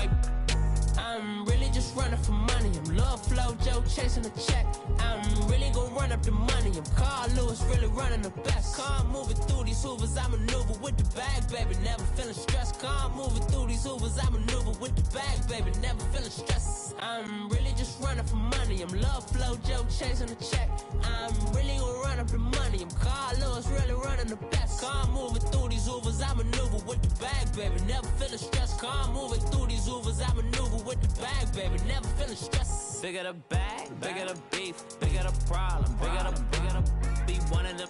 white. I'm really just running for money. I'm Love Flow Joe chasing a check. I'm really gonna run up the money. I'm Carl Lewis, really running the best. Car moving through these Hoovers, I maneuver with the bag, baby. Never feeling stressed. Car moving through these Hoovers, I maneuver with the bag, baby. Never feeling stressed. I'm really just running for money. I'm Love Flow Joe chasing a check. I'm really gonna run up the money. I'm Carl Lewis, really running the best. Car moving through these Hoovers, I maneuver with the bag, baby. Never feeling stressed. Car moving through these Hoovers, I maneuver with the bag, baby. Never feeling stressed. Bigger the bag, bigger the beef, bigger the problem, bigger the be one of the.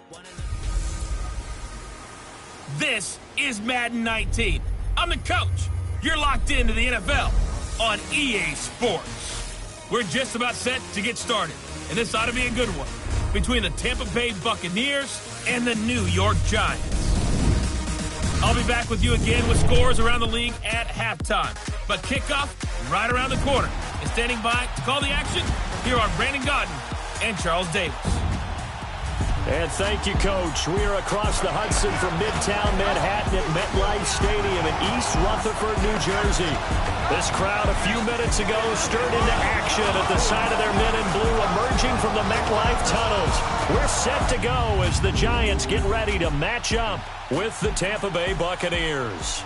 This is Madden 19. I'm the coach. You're locked into the NFL on EA Sports. We're just about set to get started, and this ought to be a good one between the Tampa Bay Buccaneers and the New York Giants. I'll be back with you again with scores around the league at halftime, but kickoff right around the corner. And standing by to call the action, here are Brandon Gaudin and Charles Davis. And thank you, Coach. We are across the Hudson from Midtown Manhattan at MetLife Stadium in East Rutherford, New Jersey. This crowd a few minutes ago stirred into action at the side of their men in blue emerging from the MetLife tunnels. We're set to go as the Giants get ready to match up with the Tampa Bay Buccaneers.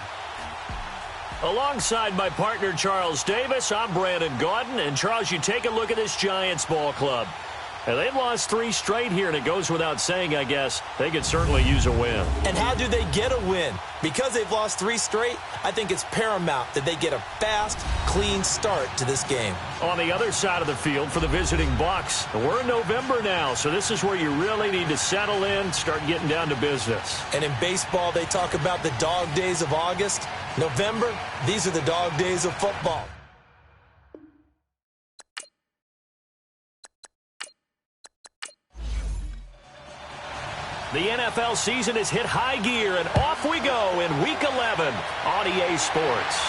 Alongside my partner, Charles Davis, I'm Brandon Gaudin. And, Charles, you take a look at this Giants ball club. And they've lost 3 straight here, and it goes without saying, I guess, they could certainly use a win. And how do they get a win? Because they've lost 3 straight, I think it's paramount that they get a fast, clean start to this game. On the other side of the field for the visiting Bucs, we're in November now, so this is where you really need to settle in, start getting down to business. And in baseball, they talk about the dog days of August. November, these are the dog days of football. The NFL season has hit high gear, and off we go in Week 11 on EA Sports.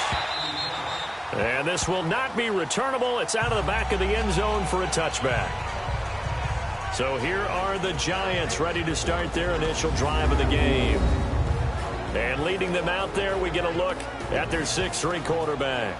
And this will not be returnable. It's out of the back of the end zone for a touchback. So here are the Giants ready to start their initial drive of the game. And leading them out there, we get a look at their 6'3" quarterback.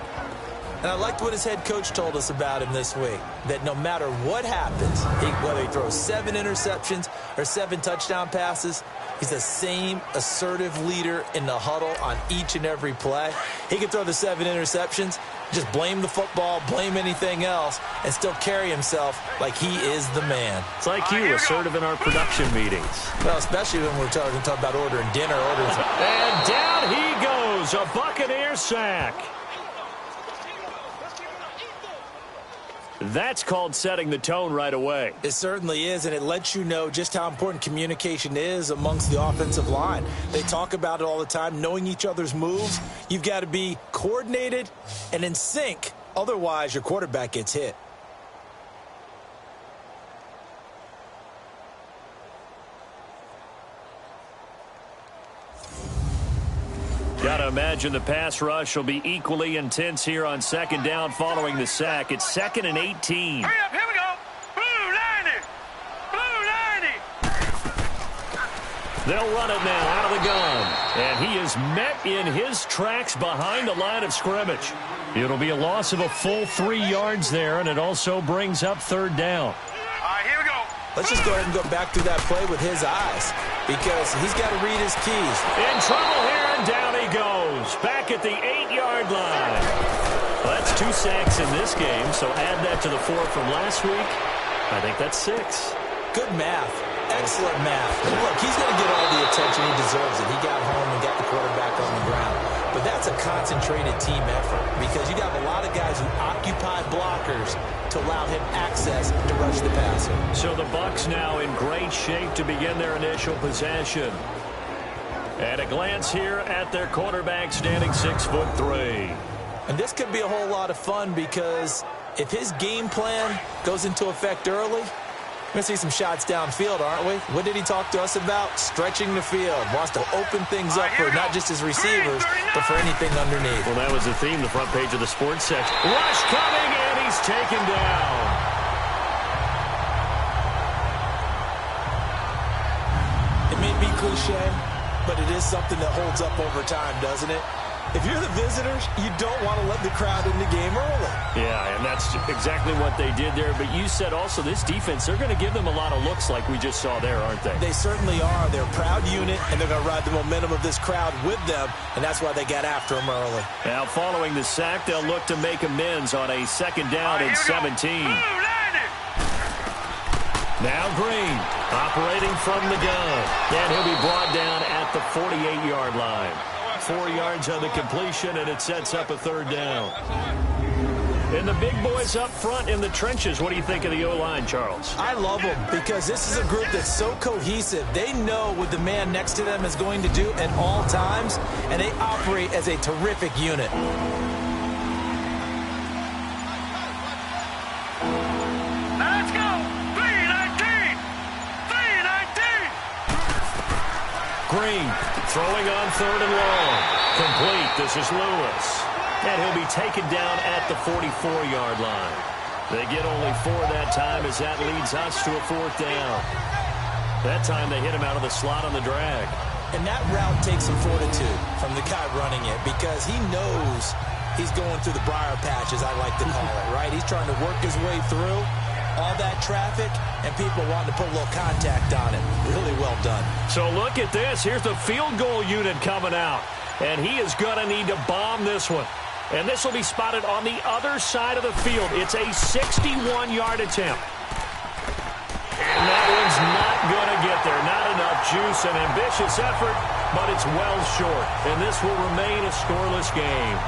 And I liked what his head coach told us about him this week, that no matter what happens, whether he throws 7 interceptions or 7 touchdown passes, he's the same assertive leader in the huddle on each and every play. He can throw the 7 interceptions, just blame the football, blame anything else, and still carry himself like he is the man. It's like you, assertive in our production meetings. Well, especially when we're talking about ordering dinner. And down he goes, a Buccaneer sack. That's called setting the tone right away. It certainly is, and it lets you know just how important communication is amongst the offensive line. They talk about it all the time, knowing each other's moves. You've got to be coordinated and in sync. Otherwise, your quarterback gets hit. Got to imagine the pass rush will be equally intense here on second down following the sack. It's 2nd and 18. Hurry up, here we go. Blue 90. Blue 90. They'll run it now out of the gun. And he is met in his tracks behind the line of scrimmage. It'll be a loss of a full 3 yards there, and it also brings up 3rd down. All right, here we go. Let's just go ahead and go back through that play with his eyes, because he's got to read his keys. In trouble here, and down he goes. Back at the 8-yard line. Well, that's 2 sacks in this game, so add that to the 4 from last week. I think that's 6. Good math. Excellent math. Look, he's going to get all the attention he deserves it. He got home and got the quarterback on the ground. But that's a concentrated team effort, because you got a lot of guys who occupy blockers to allow him access to rush the passer. So the Bucs now in great shape to begin their initial possession. And a glance here at their quarterback, standing 6'3". And this could be a whole lot of fun, because if his game plan goes into effect early, we're going to see some shots downfield, aren't we? What did he talk to us about? Stretching the field. Wants to open things up for not just his receivers, but for anything underneath. Well, that was the theme, the front page of the sports section. Rush coming, and he's taken down. It may be cliche, but it is something that holds up over time, doesn't it? If you're the visitors, you don't want to let the crowd in the game early. Yeah, and that's exactly what they did there. But you said also this defense, they're going to give them a lot of looks like we just saw there, aren't they? They certainly are. They're a proud unit, and they're going to ride the momentum of this crowd with them, and that's why they got after them early. Now, following the sack, they'll look to make amends on a second down and 17. Now Green, operating from the gun. And he'll be brought down at the 48-yard line. 4 yards on the completion, and it sets up a third down. And the big boys up front in the trenches, what do you think of the O-line, Charles? I love them because this is a group that's so cohesive. They know what the man next to them is going to do at all times, and they operate as a terrific unit. Let's go! 3-19! 3-19! Green throwing on third and long. Complete. This is Lewis. And he'll be taken down at the 44-yard line. They get only 4 that time as that leads us to a fourth down. That time they hit him out of the slot on the drag. And that route takes some fortitude from the guy running it because he knows he's going through the briar patch, as I like to call it, right? He's trying to work his way through all that traffic and people wanting to put a little contact on it. Really well done. So look at this. Here's the field goal unit coming out. And he is going to need to bomb this one. And this will be spotted on the other side of the field. It's a 61-yard attempt. And that one's not going to get there. Not enough juice, an ambitious effort, but it's well short. And this will remain a scoreless game.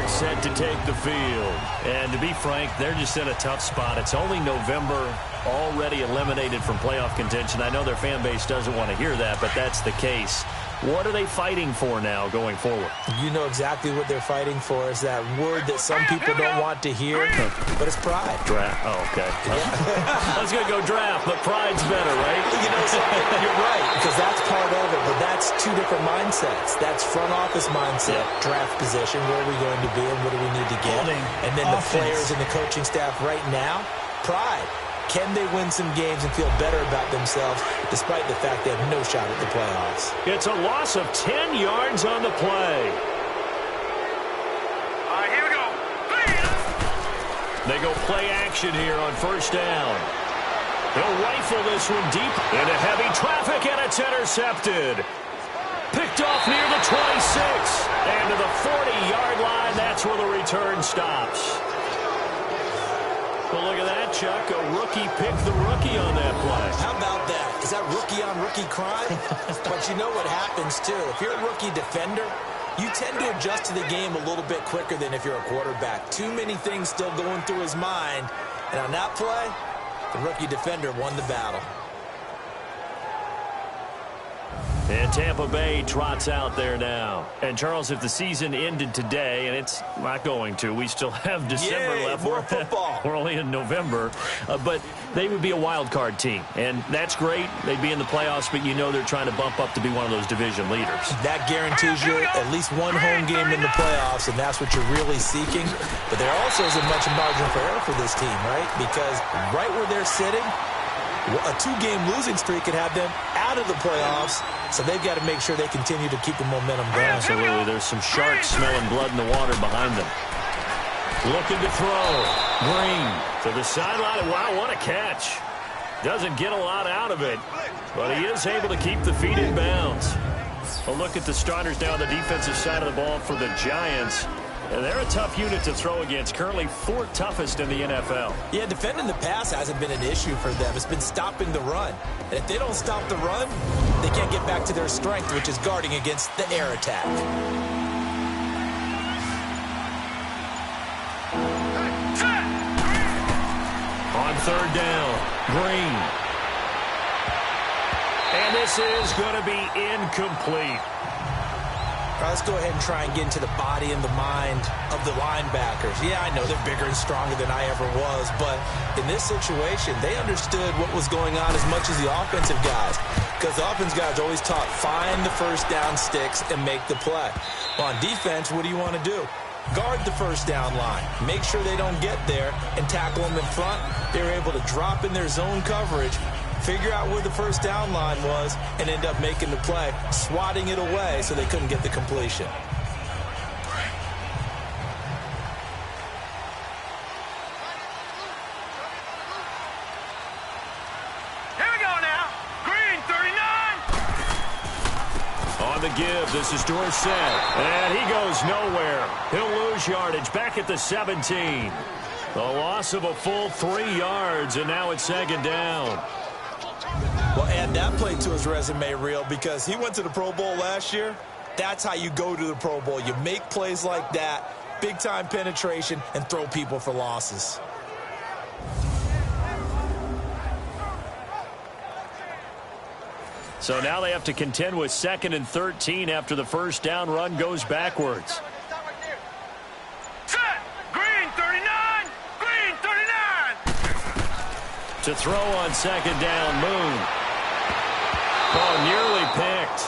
Set to take the field. And to be frank, they're just in a tough spot. It's only November, already eliminated from playoff contention. I know their fan base doesn't want to hear that, but that's the case. What are they fighting for now going forward? You know exactly what they're fighing for is that word that some people don't want to hear, but it's pride. Draft. Oh, okay. I was going to go draft, but pride's better, right? You know something? You're right, because that's part of it, but that's two different mindsets. That's front office mindset, draft position, where are we going to be and what do we need to get? And then the players and the coaching staff right now, pride. Can they win some games and feel better about themselves despite the fact they have no shot at the playoffs? It's a loss of 10 yards on the play. All right, here we go. They go play action here on first down. He'll rifle this one deep into heavy traffic, and it's intercepted. Picked off near the 26. And to the 40-yard line, that's where the return stops. Well, look at that, Chuck. A rookie picked the rookie on that play. How about that? Is that rookie-on-rookie crime? But you know what happens, too. If you're a rookie defender, you tend to adjust to the game a little bit quicker than if you're a quarterback. Too many things still going through his mind. And on that play, the rookie defender won the battle. And Tampa Bay trots out there now. And, Charles, if the season ended today, and it's not going to, we still have December left. More football. We're only in November. But they would be a wild card team. And that's great. They'd be in the playoffs, but you know they're trying to bump up to be one of those division leaders. That guarantees you at least one home game in the playoffs, and that's what you're really seeking. But there also isn't much margin for error for this team, right? Because right where they're sitting, a 2-game losing streak could have them out of the playoffs, so they've got to make sure they continue to keep the momentum going. Absolutely. There's some sharks smelling blood in the water behind them. Looking to throw. Green to the sideline. Wow, what a catch. Doesn't get a lot out of it, but he is able to keep the feet in bounds. A look at the starters now on the defensive side of the ball for the Giants. And they're a tough unit to throw against, currently 4th toughest in the NFL. Yeah, defending the pass hasn't been an issue for them. It's been stopping the run. And if they don't stop the run, they can't get back to their strength, which is guarding against the air attack. On third down, Green. And this is going to be incomplete. All right, let's go ahead and try and get into the body and the mind of the linebackers. Yeah, I know they're bigger and stronger than I ever was, but in this situation, they understood what was going on as much as the offensive guys, because the offensive guys always taught find the first down sticks and make the play. Well, on defense, what do you want to do? guard the first down line, make sure they don't get there, and tackle them in front. They were able to drop in their zone coverage, figure out where the first down line was, and end up making the play, swatting it away so they couldn't get the completion. The give. This is Dorsett. And he goes nowhere. He'll lose yardage back at the 17. The loss of a full 3 yards, and now it's second down. Well, add that play to his resume reel because he went to the Pro Bowl last year. That's how you go to the Pro Bowl. You make plays like that, big-time penetration, and throw people for losses. So now they have to contend with 2nd and 13 after the first down run goes backwards. Set! Green 39! Green 39! To throw on 2nd down, Moon. Oh, nearly picked.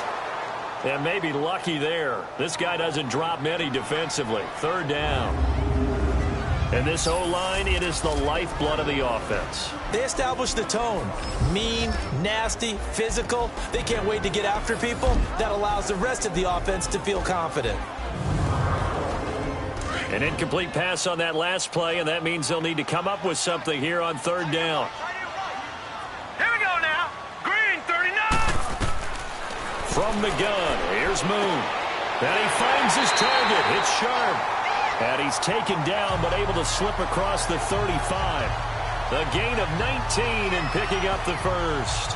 And maybe lucky there. This guy doesn't drop many defensively. 3rd down. And this O-line, it is the lifeblood of the offense. They established the tone. Mean, nasty, physical. They can't wait to get after people. That allows the rest of the offense to feel confident. An incomplete pass on that last play, and that means they'll need to come up with something here on 3rd down. Here we go now. Green 39! From the gun, here's Moon. And he finds his target. It's sharp. And he's taken down, but able to slip across the 35. The gain of 19 and picking up the first.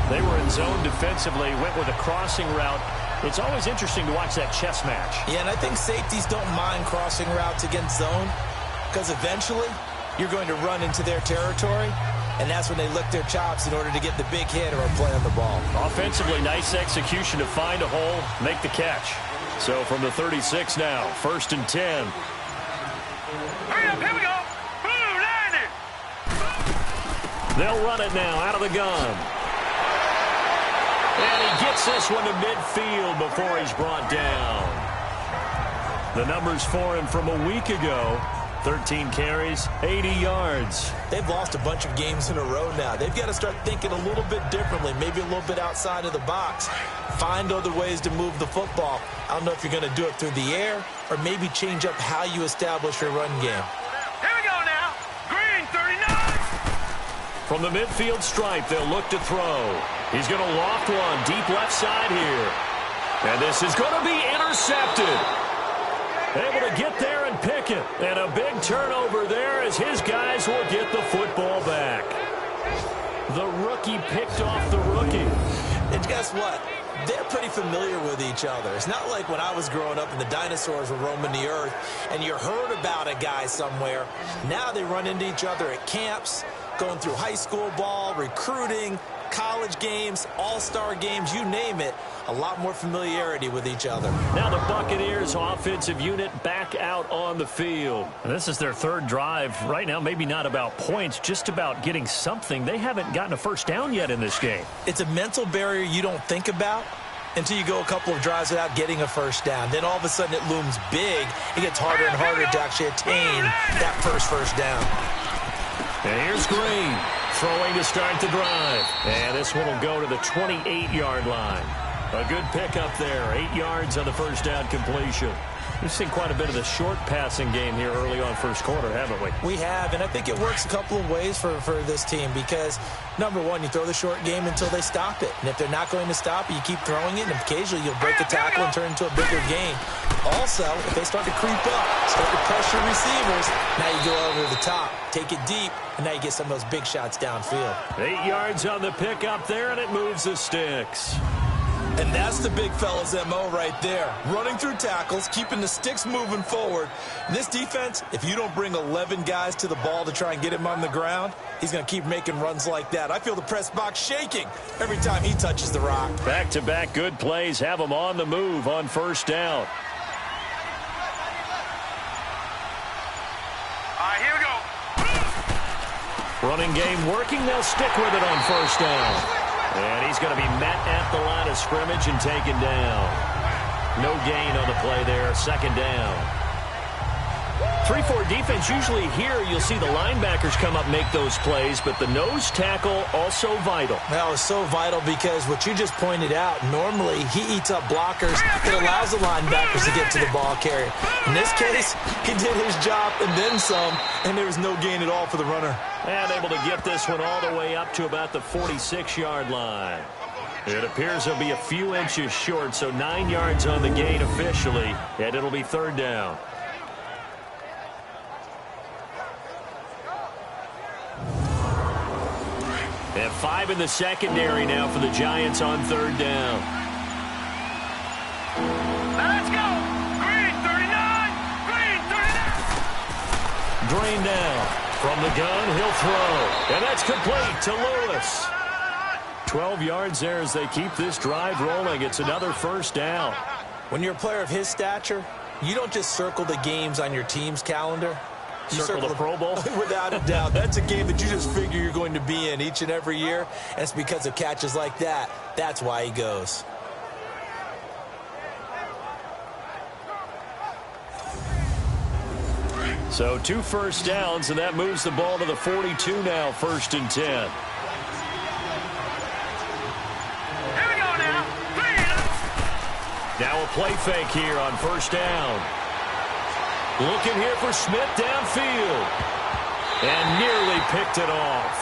They were in zone defensively, went with a crossing route. It's always interesting to watch that chess match. Yeah, and I think safeties don't mind crossing routes against zone because eventually you're going to run into their territory, and that's when they lick their chops in order to get the big hit or a play on the ball. Offensively, nice execution to find a hole, make the catch. So from the 36 now, 1st and 10. Hurry up, here we go. Blue 90. They'll run it now out of the gun. And he gets this one to midfield before he's brought down. The numbers for him from a week ago, 13 carries, 80 yards. They've lost a bunch of games in a row now. They've got to start thinking a little bit differently, maybe a little bit outside of the box. Find other ways to move the football. I don't know if you're going to do it through the air or maybe change up how you establish your run game. Here we go now. Green 39. From the midfield stripe, they'll look to throw. He's going to loft one deep left side here. And this is going to be intercepted. Able to get there and pick it. And a big turnover there as his guys will get the football back. The rookie picked off the rookie. And guess what? They're pretty familiar with each other. It's not like when I was growing up and the dinosaurs were roaming the earth and you heard about a guy somewhere. Now they run into each other at camps, going through high school ball, recruiting, college games, all-star games, you name it. A lot more familiarity with each other. Now the Buccaneers offensive unit back out on the field. And this is their 3rd drive. Right now, maybe not about points, just about getting something. They haven't gotten a first down yet in this game. It's a mental barrier you don't think about until you go a couple of drives without getting a first down. Then all of a sudden it looms big. It gets harder and harder to actually attain that first down. And here's Green throwing to start the drive. And this one will go to the 28-yard line. A good pickup there. 8 yards on the first down completion. We've seen quite a bit of the short passing game here early on first quarter, haven't we? We have, and I think it works a couple of ways for this team because, number one, you throw the short game until they stop it. And if they're not going to stop it, you keep throwing it, and occasionally you'll break a tackle and turn it into a bigger gain. Also, if they start to creep up, start to pressure receivers, now you go over the top, take it deep, and now you get some of those big shots downfield. 8 yards on the pickup there, and it moves the sticks. And that's the big fella's MO right there. Running through tackles, keeping the sticks moving forward. And this defense, if you don't bring 11 guys to the ball to try and get him on the ground, he's going to keep making runs like that. I feel the press box shaking every time he touches the rock. Back-to-back good plays have him on the move on first down. All right, here we go. Running game working. They'll stick with it on first down. And he's going to be met at the line of scrimmage and taken down. No gain on the play there. Second down. 3-4 defense, usually here you'll see the linebackers come up and make those plays, but the nose tackle also vital. That was so vital because what you just pointed out, normally he eats up blockers. It allows the linebackers to get to the ball carrier. In this case, he did his job and then some, and there was no gain at all for the runner. And able to get this one all the way up to about the 46-yard line. It appears he'll be a few inches short, so 9 yards on the gain officially, and it'll be third down. And 5 in the secondary now for the Giants on third down. Let's go. Green 39. Green 39. Drain down. From the gun, he'll throw. And that's complete to Lewis. 12 yards there as they keep this drive rolling. It's another first down. When you're a player of his stature, you don't just circle the games on your team's calendar. You circle the Pro Bowl? Without a doubt. That's a game that you just figure you're going to be in each and every year. And it's because of catches like that. That's why he goes. So 2 first downs, and that moves the ball to the 42 now, 1st and 10. Here we go now. Now a play fake here on 1st down. Looking here for Smith downfield. And nearly picked it off.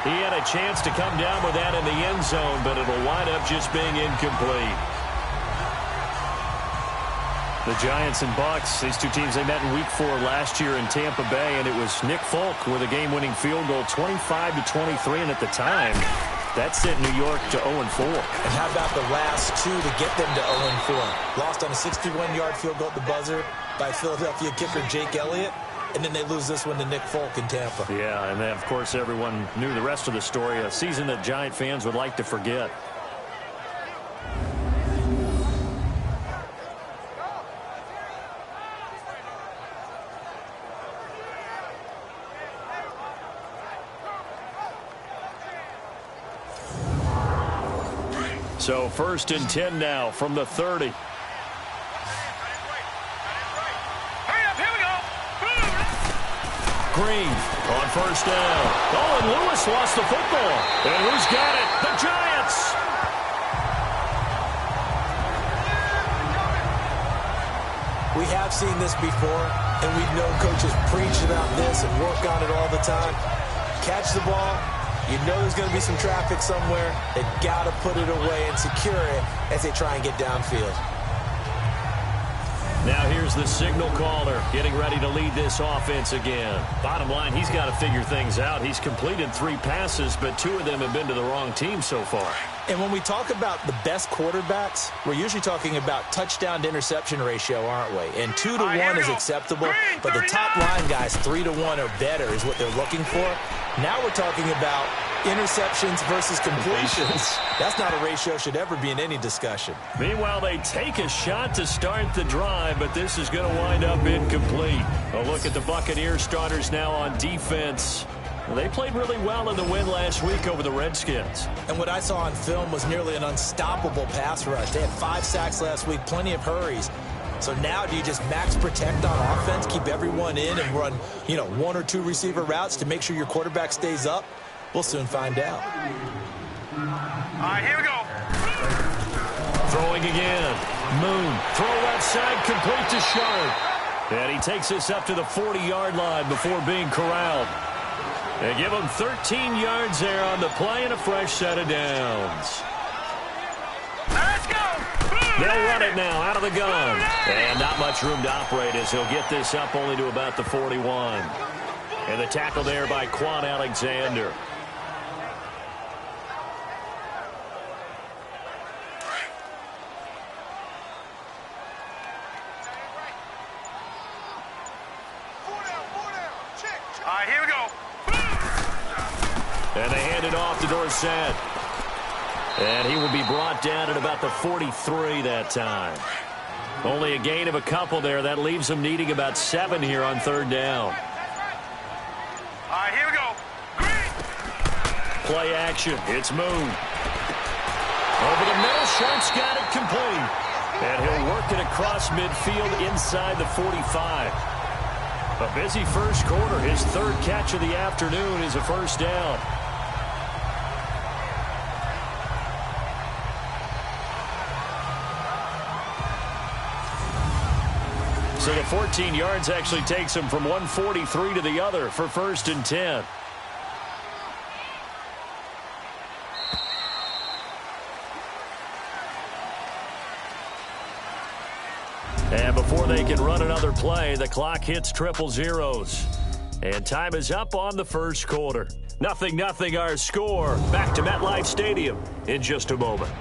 He had a chance to come down with that in the end zone, but it'll wind up just being incomplete. The Giants and Bucs, these two teams, they met in Week 4 last year in Tampa Bay, and it was Nick Folk with a game-winning field goal, 25-23, and at the time, that sent New York to 0-4. And how about the last 2 to get them to 0-4? Lost on a 61-yard field goal at the buzzer by Philadelphia kicker Jake Elliott, and then they lose this one to Nick Folk in Tampa. Yeah, and then, of course, everyone knew the rest of the story, a season that Giant fans would like to forget. So 1st and 10 now from the 30. Hurry up, here we go. Green on 1st down. Oh, and Lewis lost the football. And who's got it? The Giants. We have seen this before, and we know coaches preach about this and work on it all the time. Catch the ball. You know there's going to be some traffic somewhere. They've got to put it away and secure it as they try and get downfield. Now here's the signal caller getting ready to lead this offense again. Bottom line, he's got to figure things out. He's completed 3 passes, but 2 of them have been to the wrong team so far. And when we talk about the best quarterbacks, we're usually talking about touchdown to interception ratio, aren't we? And 2 to 1 is acceptable, but the top line guys, 3 to 1 or better is what they're looking for. Now we're talking about interceptions versus completions. That's not a ratio should ever be in any discussion. Meanwhile, they take a shot to start the drive, but this is going to wind up incomplete. A look at the Buccaneers starters now on defense. They played really well in the win last week over the Redskins. And what I saw on film was nearly an unstoppable pass rush. They had 5 sacks last week, plenty of hurries. So now do you just max protect on offense, keep everyone in and run, 1 or 2 receiver routes to make sure your quarterback stays up? We'll soon find out. All right, here we go. Throwing again. Moon. Throw outside, complete to Sharp. And he takes this up to the 40-yard line before being corralled. They give him 13 yards there on the play and a fresh set of downs. Let's go. They'll run it now out of the gun. And not much room to operate as he'll get this up only to about the 41. And the tackle there by Quan Alexander. All right, here we go. And they hand it off to Dorsett. And he will be brought down at about the 43 that time. Only a gain of a couple there. That leaves them needing about 7 here on 3rd down. All right, here we go. Green. Play action. It's Moon. Over the middle. Sharp's got it complete. And he'll work it across midfield inside the 45. A busy first quarter. His third catch of the afternoon is a first down. So the 14 yards actually takes him from 143 to the other for 1st and 10. And before they can run another play, the clock hits triple zeros. And time is up on the first quarter. 0-0 our score. Back to MetLife Stadium in just a moment.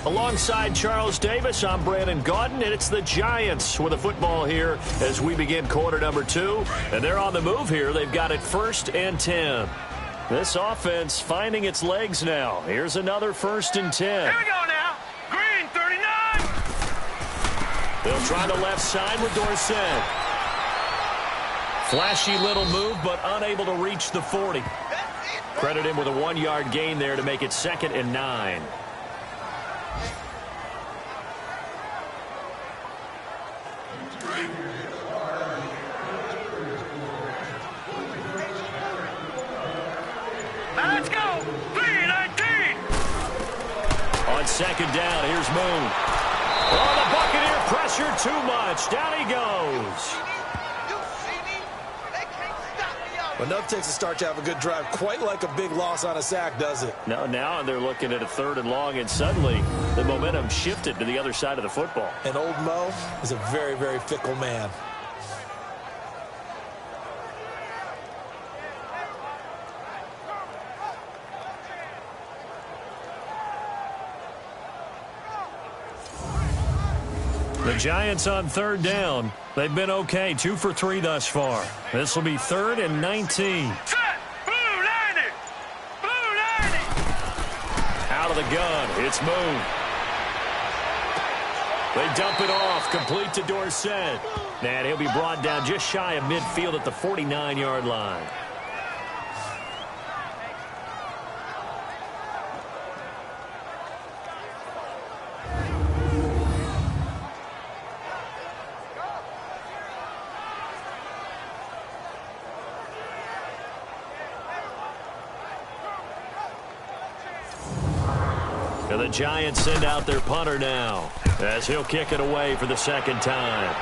Alongside Charles Davis, I'm Brandon Gaudin, and it's the Giants with the football here as we begin quarter number 2. And they're on the move here. They've got it 1st and 10. This offense finding its legs now. Here's another 1st and 10. Here we go now. Green, 39. They'll try the left side with Dorsett. Flashy little move, but unable to reach the 40. Credit him with a 1-yard gain there to make it 2nd and 9. Let's go. 3-19. On 2nd down, here's Moon. Oh, the Buccaneer pressure too much. Down he goes. Enough takes a start to have a good drive. Quite like a big loss on a sack, does it? No, now they're looking at a 3rd and long, and suddenly the momentum shifted to the other side of the football. And old Mo is a very, very fickle man. The Giants on 3rd down. They've been okay, 2 for 3 thus far. This will be 3rd and 19. Set. Blue 90. Blue 90. Out of the gun, it's Moon. They dump it off, complete to Dorsett. And he'll be brought down just shy of midfield at the 49-yard line. And the Giants send out their punter now as he'll kick it away for the 2nd time.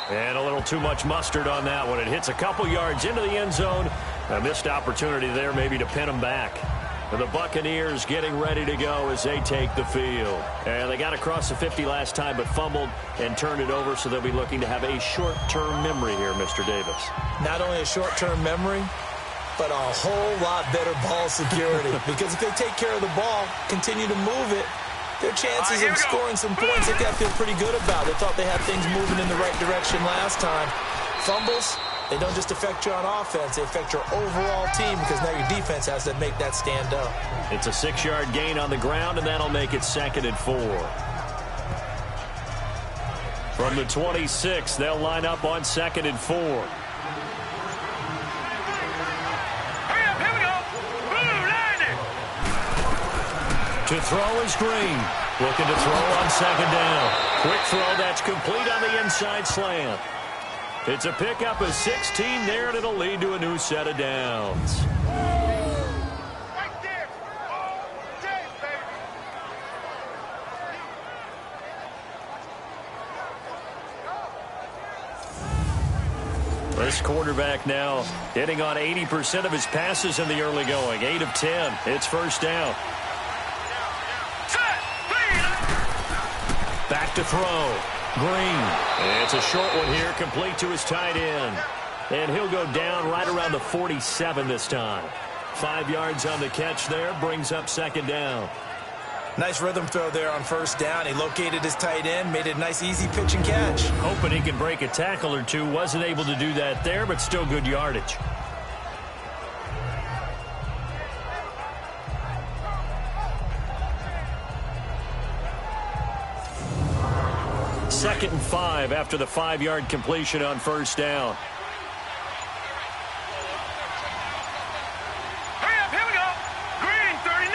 And a little too much mustard on that one. It hits a couple yards into the end zone. A missed opportunity there maybe to pin them back. And the Buccaneers getting ready to go as they take the field. And they got across the 50 last time but fumbled and turned it over, so they'll be looking to have a short-term memory here, Mr. Davis. Not only a short-term memory, but a whole lot better ball security. Because if they take care of the ball, continue to move it, their chances of scoring some points, they got to feel pretty good about. They thought they had things moving in the right direction last time. Fumbles, they don't just affect you on offense, they affect your overall team because now your defense has to make that stand up. It's a 6-yard gain on the ground, and that'll make it 2nd and 4. From the 26, they'll line up on 2nd and 4. To throw is Green. Looking to throw on 2nd down. Quick throw that's complete on the inside slant. It's a pickup of 16 there, and it'll lead to a new set of downs. Right there. All day, baby. This quarterback now hitting on 80% of his passes in the early going. 8 of 10. It's 1st down. Back to throw. Green. It's a short one here, complete to his tight end. And he'll go down right around the 47 this time. 5 yards on the catch there, brings up 2nd down. Nice rhythm throw there on 1st down. He located his tight end, made it a nice, easy pitch and catch. Hoping he can break a tackle or two. Wasn't able to do that there, but still good yardage. Second and 5 after the 5-yard completion on 1st down. Hurry up, here we go. Green, 39.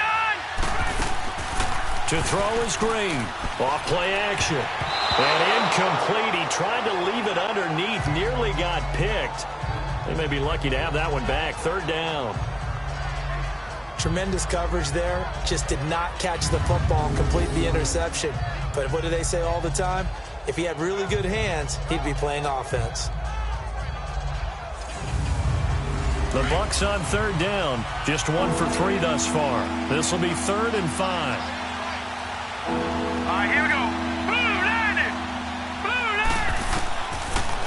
To To throw is Green. Off play action. And incomplete. He tried to leave it underneath. Nearly got picked. They may be lucky to have that one back. Third down. Tremendous coverage there. Just did not catch the football and complete the interception. But what do they say all the time? If he had really good hands, he'd be playing offense. The Bucs on third down. Just 1 for 3 thus far. This will be 3rd and 5. All right, here we go. Blue landed. Blue landed.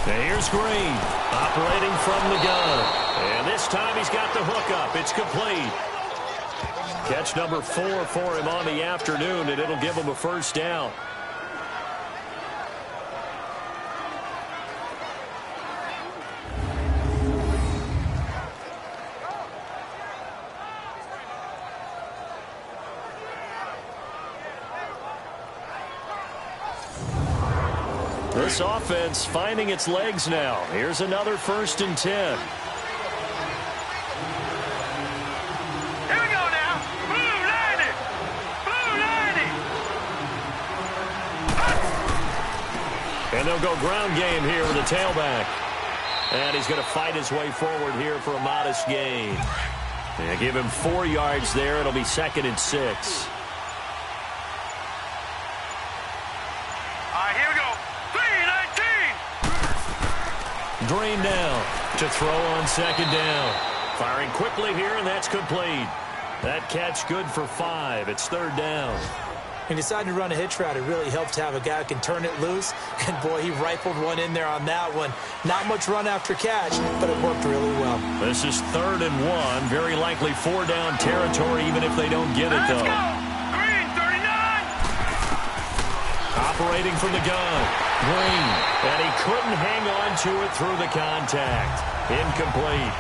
Now here's Green, operating from the gun. And this time he's got the hook up. It's complete. Catch number 4 for him on the afternoon, and it'll give him a first down. This offense finding its legs now. Here's another 1st and 10. Here we go now. Blue landed. Blue landed. And they'll go ground game here with a tailback. And he's going to fight his way forward here for a modest gain. And give him 4 yards there. It'll be 2nd and 6. Green down to throw on 2nd down. Firing quickly here, and that's complete. That catch good for 5. It's 3rd down. He decided to run a hitch route. It really helped to have a guy who can turn it loose. And, boy, he rifled one in there on that one. Not much run after catch, but it worked really well. This is 3rd and 1. Very likely 4-down territory, even if they don't get it, though. Let's go. Green, 39. Operating from the gun. Green. And he couldn't hang on to it through the contact. Incomplete.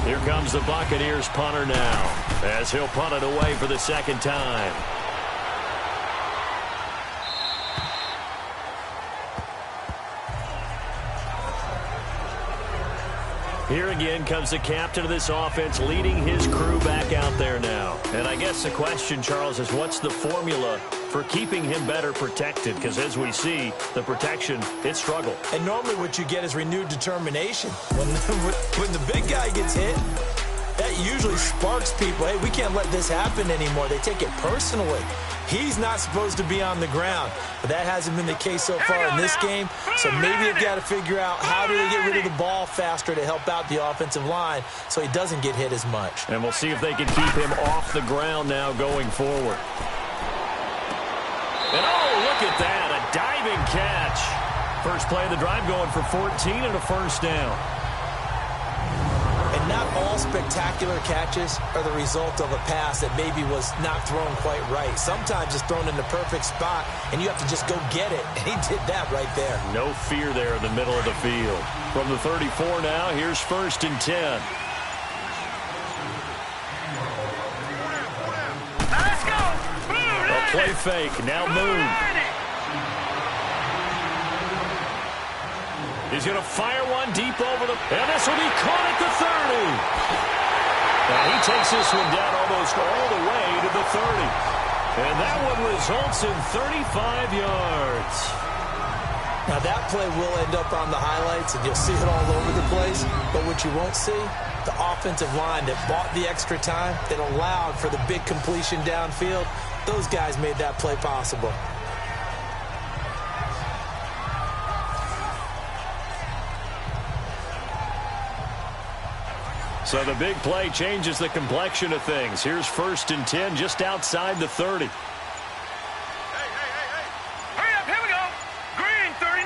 Here comes the Buccaneers punter now, as he'll punt it away for the 2nd time. Here again comes the captain of this offense, leading his crew back out there now. And I guess the question, Charles, is what's the formula for keeping him better protected? Because as we see, the protection, it struggled. And normally what you get is renewed determination. When the big guy gets hit, that usually sparks people. Hey, we can't let this happen anymore. They take it personally. He's not supposed to be on the ground, but that hasn't been the case so far in this game. So maybe they've got to figure out how do they get rid of the ball faster to help out the offensive line so he doesn't get hit as much. And we'll see if they can keep him off the ground now going forward. And oh, look at that, a diving catch. First play of the drive going for 14 and a first down. And not all spectacular catches are the result of a pass that maybe was not thrown quite right. Sometimes it's thrown in the perfect spot, and you have to just go get it. And he did that right there. No fear there in the middle of the field. From the 34 now, here's 1st and 10. Let's go. Blue A play fake, now move. He's going to fire one deep over the... And this will be caught at the 30. And he takes this one down almost all the way to the 30. And that one results in 35 yards. Now that play will end up on the highlights, and you'll see it all over the place. But what you won't see, the offensive line that bought the extra time, that allowed for the big completion downfield, those guys made that play possible. So the big play changes the complexion of things. Here's 1st and 10 just outside the 30. Hey. Hurry up, here we go. Green, 39.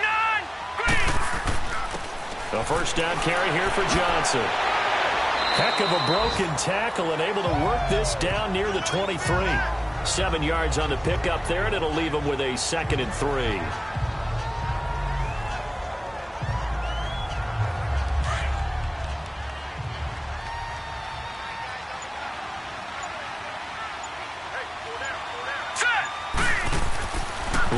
Green. A first down carry here for Johnson. Heck of a broken tackle and able to work this down near the 23. 7 yards on the pickup there, and it'll leave him with a 2nd and 3.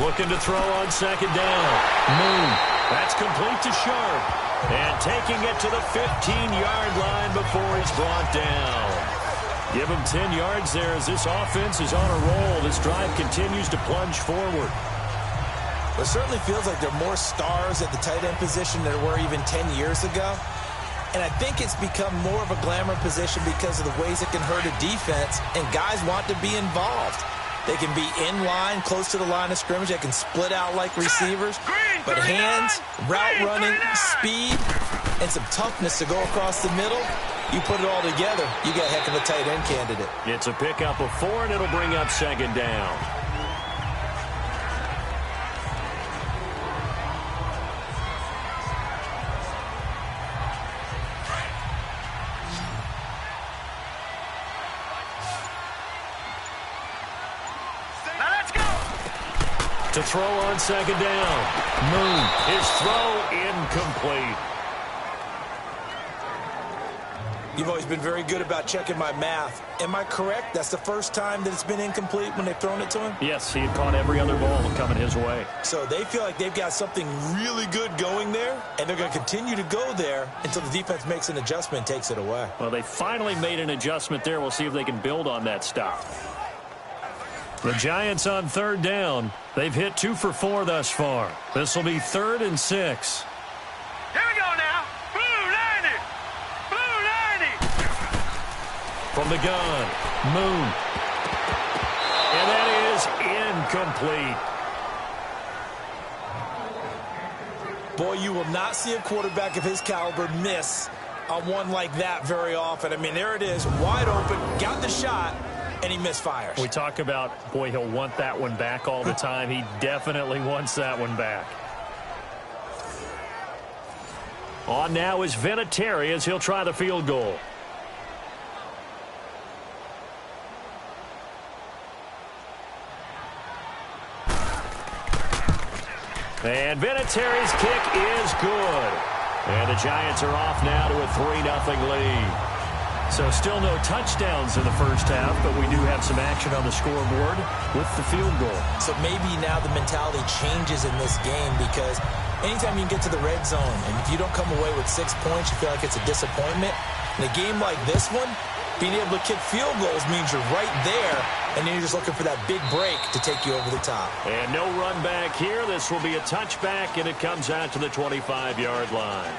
Looking to throw on second down. Moon. That's complete to Sharp. And taking it to the 15-yard line before he's brought down. Give him 10 yards there as this offense is on a roll. This drive continues to plunge forward. It certainly feels like there are more stars at the tight end position than there were even 10 years ago. And I think it's become more of a glamour position because of the ways it can hurt a defense, and guys want to be involved. They can be in line, close to the line of scrimmage. They can split out like receivers. But hands, route running, speed, and some toughness to go across the middle, you put it all together, you got a heck of a tight end candidate. It's a pickup of 4, and it'll bring up second down. To throw on second down. Moon. His throw incomplete. You've always been very good about checking my math. Am I correct? That's the first time that it's been incomplete when they've thrown it to him? Yes, he had caught every other ball coming his way. So they feel like they've got something really good going there, and they're going to continue to go there until the defense makes an adjustment and takes it away. Well, they finally made an adjustment there. We'll see if they can build on that stop. The Giants on third down. They've hit 2 for 4 thus far. This will be 3rd and 6. Here we go now. Blue 90. Blue 90. From the gun, Moon. And that is incomplete. Boy, you will not see a quarterback of his caliber miss on one like that very often. I mean, there it is, wide open, got the shot, and he misfires. We talk about, boy, he'll want that one back all the time. He definitely wants that one back. On now is Vinatieri as he'll try the field goal. And Vinatieri's kick is good. And the Giants are off now to a 3-0 lead. So still no touchdowns in the first half, but we do have some action on the scoreboard with the field goal. So maybe now the mentality changes in this game because anytime you get to the red zone and if you don't come away with 6 points, you feel like it's a disappointment. In a game like this one, being able to kick field goals means you're right there, and then you're just looking for that big break to take you over the top. And no run back here. This will be a touchback, and it comes out to the 25-yard line.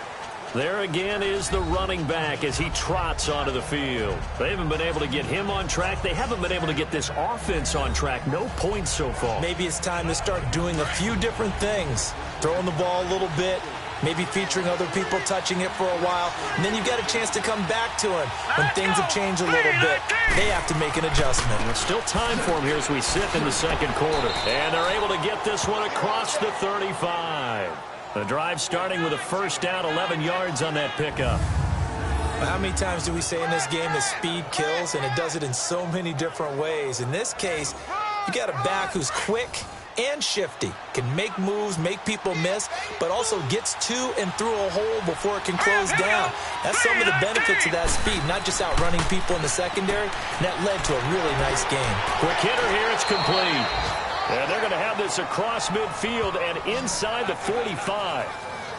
There again is the running back as he trots onto the field. They haven't been able to get him on track. They haven't been able to get this offense on track. No points so far. Maybe it's time to start doing a few different things. Throwing the ball a little bit, maybe featuring other people touching it for a while, and then you've got a chance to come back to him when things have changed a little bit. They have to make an adjustment. There's still time for him here as we sit in the second quarter. And they're able to get this one across the 35. The drive starting with a first down, 11 yards on that pickup. How many times do we say in this game that speed kills, and it does it in so many different ways? In this case, you got a back who's quick and shifty, can make moves, make people miss, but also gets to and through a hole before it can close down. That's some of the benefits of that speed, not just outrunning people in the secondary. And that led to a really nice game. Quick hitter here, it's complete. And they're going to have this across midfield and inside the 45.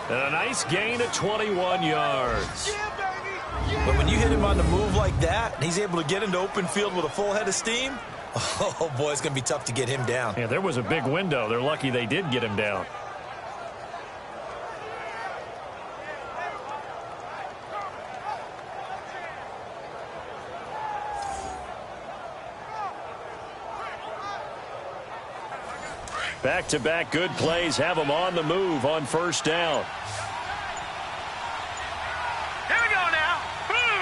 And a nice gain of 21 yards. But when you hit him on the move like that, and he's able to get into open field with a full head of steam, oh, boy, it's going to be tough to get him down. Yeah, there was a big window. They're lucky they did get him down. Back-to-back good plays have them on the move on first down. Here we go now. Blue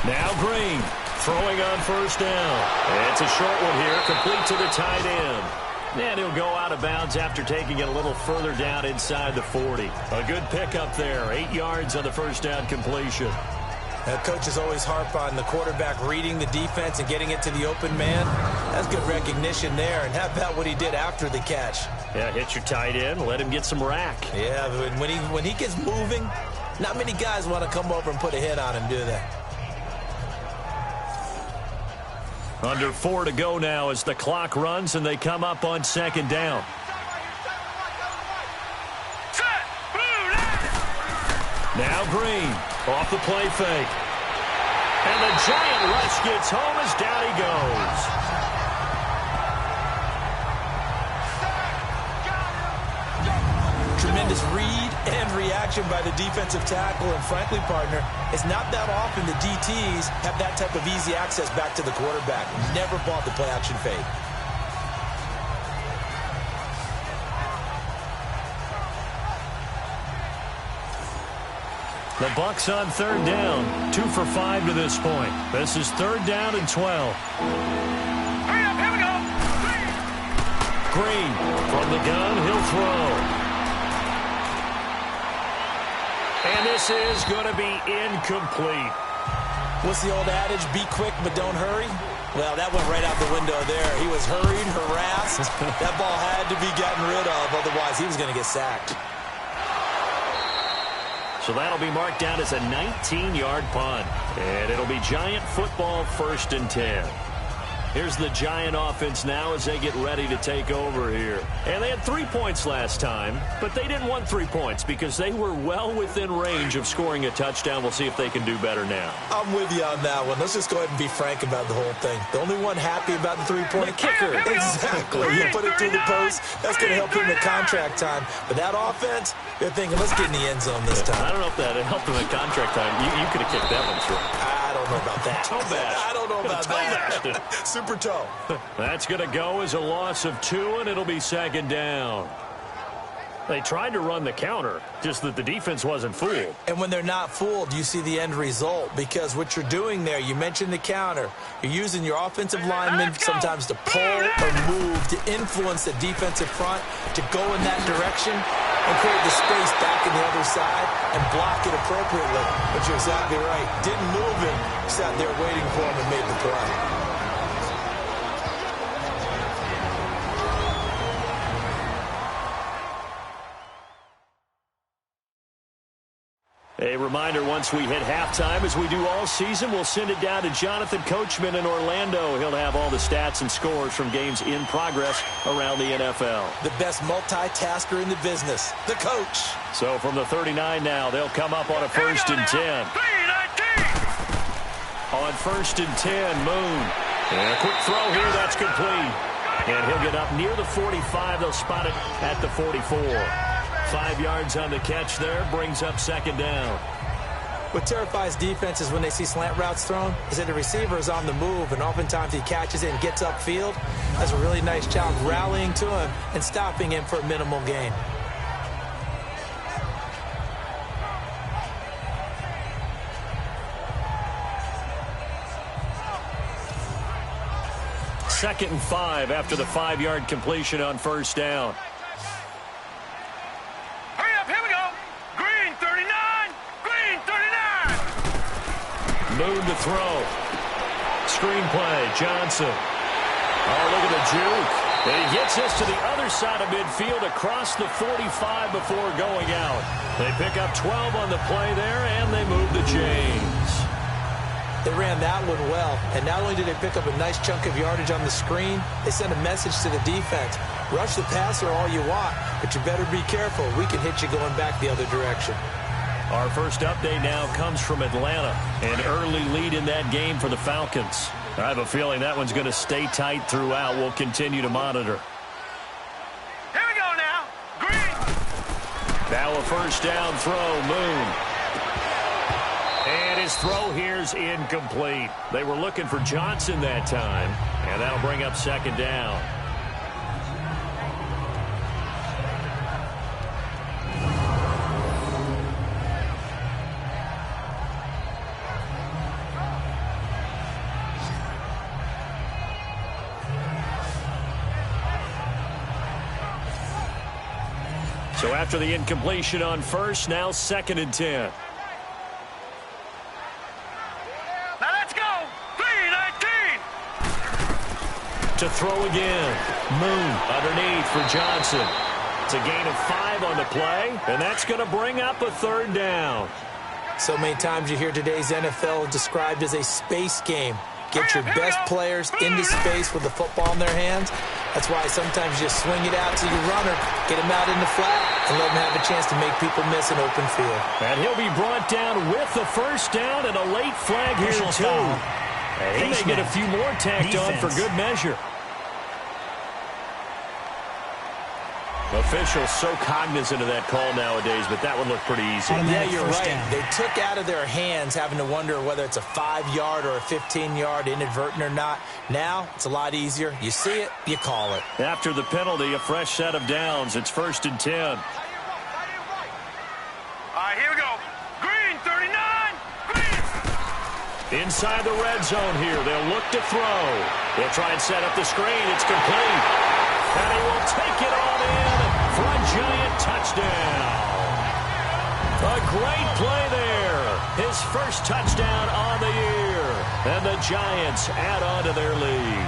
90. Now Green throwing on first down. It's a short one here, complete to the tight end. And he'll go out of bounds after taking it a little further down inside the 40. A good pickup there, 8 yards on the first down completion. Coaches always harp on the quarterback reading the defense and getting it to the open man. That's good recognition there. And how about what he did after the catch? Yeah, hit your tight end, let him get some rack. Yeah, but when he gets moving, not many guys want to come over and put a hit on him, do they? Under 4 to go now as the clock runs and they come up on second down. Now Green off the play fake. And the giant rush gets home as down he goes. Tremendous read and reaction by the defensive tackle. And frankly, partner, it's not that often the DTs have that type of easy access back to the quarterback. Never bought the play action fake. The Bucs on third down, 2 for 5 to this point. This is third down and 12. Hurry up, here we go. Green from the gun, he'll throw. And this is going to be incomplete. What's the old adage? Be quick, but don't hurry. Well, that went right out the window there. He was hurried, harassed. That ball had to be gotten rid of, otherwise he was going to get sacked. So that'll be marked down as a 19-yard punt. And it'll be Giant football, 1st and 10. Here's the Giant offense now as they get ready to take over here. And they had 3 points last time, but they didn't want 3 points because they were well within range of scoring a touchdown. We'll see if they can do better now. I'm with you on that one. Let's just go ahead and be frank about the whole thing. The only one happy about the 3-point kicker. Exactly. You put it through the post. That's going to help him at contract time. But that offense, they're thinking, let's get in the end zone this time. I don't know if that helped him at contract time. You could have kicked that one through. I don't know about that. Toe bash. I don't know about that. Super toe. That's going to go as a loss of 2, and it'll be second down. They tried to run the counter, just that the defense wasn't fooled. And when they're not fooled, you see the end result. Because what you're doing there, you mentioned the counter. You're using your offensive linemen sometimes to pull or move to influence the defensive front to go in that direction and create the space back in the other side and block it appropriately. But you're exactly right. Didn't move him. Sat there waiting for him and made the play. A reminder, once we hit halftime, as we do all season, we'll send it down to Jonathan Coachman in Orlando. He'll have all the stats and scores from games in progress around the NFL. The best multitasker in the business, the coach. So from the 39 now, they'll come up on a 1st and 10. On 1st and 10, Moon. And a quick throw here, that's complete. And he'll get up near the 45. They'll spot it at the 44. 5 yards on the catch there, brings up second down. What terrifies defenses when they see slant routes thrown is that the receiver is on the move, and oftentimes he catches it and gets upfield. That's a really nice job rallying to him and stopping him for a minimal gain. Second and 5 after the 5-yard completion on 1st down. Moon to throw. Screen play, Johnson. Oh, look at the juke. And he gets this to the other side of midfield across the 45 before going out. They pick up 12 on the play there, and they move the chains. They ran that one well, and not only did they pick up a nice chunk of yardage on the screen, they sent a message to the defense. Rush the passer all you want, but you better be careful. We can hit you going back the other direction. Our first update now comes from Atlanta. An early lead in that game for the Falcons. I have a feeling that one's going to stay tight throughout. We'll continue to monitor. Here we go now. Green. Now a 1st down throw, Moon. And his throw here's incomplete. They were looking for Johnson that time, and that'll bring up second down. So after the incompletion on 1st, now 2nd and 10. Now let's go. 3-19. To throw again. Moon underneath for Johnson. It's a gain of 5 on the play, and that's going to bring up a 3rd down. So many times you hear today's NFL described as a space game. get your best players into space with the football in their hands. That's why sometimes you just swing it out to your runner, get him out in the flat, and let him have a chance to make people miss an open field. And he'll be brought down with the first down and a late flag here, too. He may get a few more tacked on for good measure. Officials so cognizant of that call nowadays, but that one looked pretty easy. Yeah, you're right. They took out of their hands having to wonder whether it's a 5-yard or a 15-yard, inadvertent or not. Now, it's a lot easier. You see it, you call it. After the penalty, a fresh set of downs. It's 1st and 10. All right, here we go. Green, 39. Green. Inside the red zone here. They'll look to throw. They'll try and set up the screen. It's complete. And he will take it on in for a giant touchdown. A great play there. His first touchdown on the year. And the Giants add on to their lead.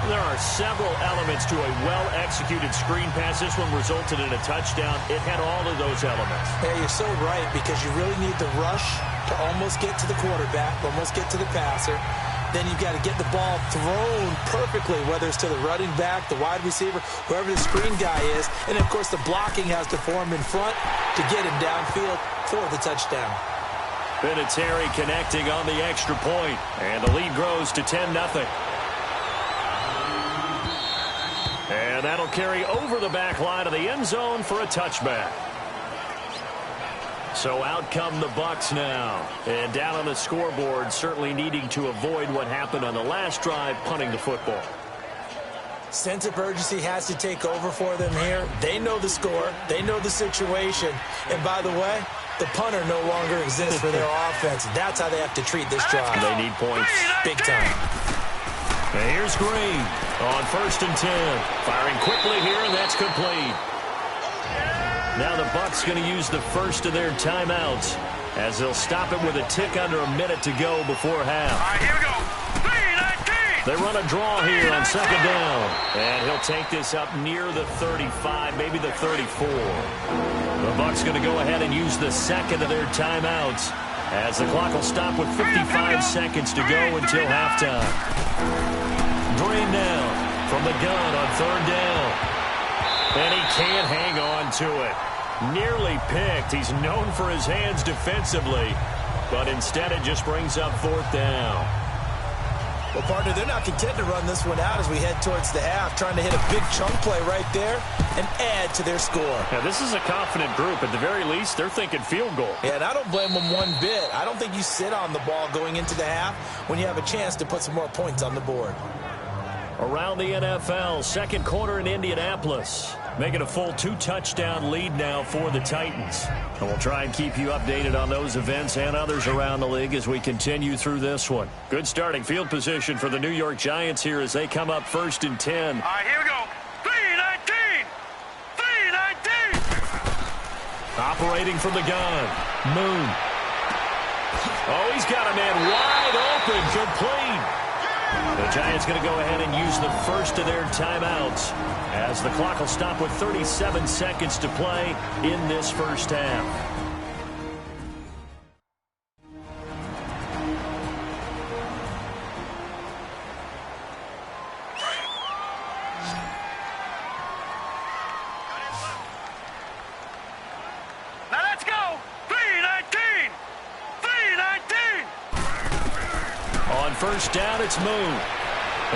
There are several elements to a well-executed screen pass. This one resulted in a touchdown. It had all of those elements. Yeah, you're so right, because you really need the rush to almost get to the quarterback, almost get to the passer. Then you've got to get the ball thrown perfectly, whether it's to the running back, the wide receiver, whoever the screen guy is. And, of course, the blocking has to form in front to get him downfield for the touchdown. Vinatieri connecting on the extra point, and the lead grows to 10-0. And that'll carry over the back line of the end zone for a touchback. So out come the Bucs now. And down on the scoreboard, certainly needing to avoid what happened on the last drive, punting the football. Sense of urgency has to take over for them here. They know the score. They know the situation. And by the way, the punter no longer exists for their offense. That's how they have to treat this drive. They need points. Big time. And here's Green on 1st and 10. Firing quickly here, and that's complete. Now the Bucs going to use the first of their timeouts as they'll stop it with a tick under a minute to go before half. All right, here we go. 3-19. They run a draw here on 2nd down. And he'll take this up near the 35, maybe the 34. The Bucs going to go ahead and use the second of their timeouts as the clock will stop with 55 seconds to go until halftime. Green now from the gun on 3rd down. And he can't hang on to it. Nearly picked. He's known for his hands defensively, but instead it just brings up 4th down. Well, partner, they're not content to run this one out as we head towards the half, trying to hit a big chunk play right there and add to their score. Now, this is a confident group. At the very least, they're thinking field goal. Yeah, and I don't blame them one bit. I don't think you sit on the ball going into the half when you have a chance to put some more points on the board. Around the NFL, 2nd quarter in Indianapolis. Making a full 2-touchdown lead now for the Titans. And we'll try and keep you updated on those events and others around the league as we continue through this one. Good starting field position for the New York Giants here as they come up 1st and 10. All right, here we go. 3-19. 3-19. Operating from the gun. Moon. Oh, he's got a man wide open. Complete. The Giants going to go ahead and use the first of their timeouts as the clock will stop with 37 seconds to play in this first half. Now let's go. 3-19. 3-19. On 1st down, it's Moon.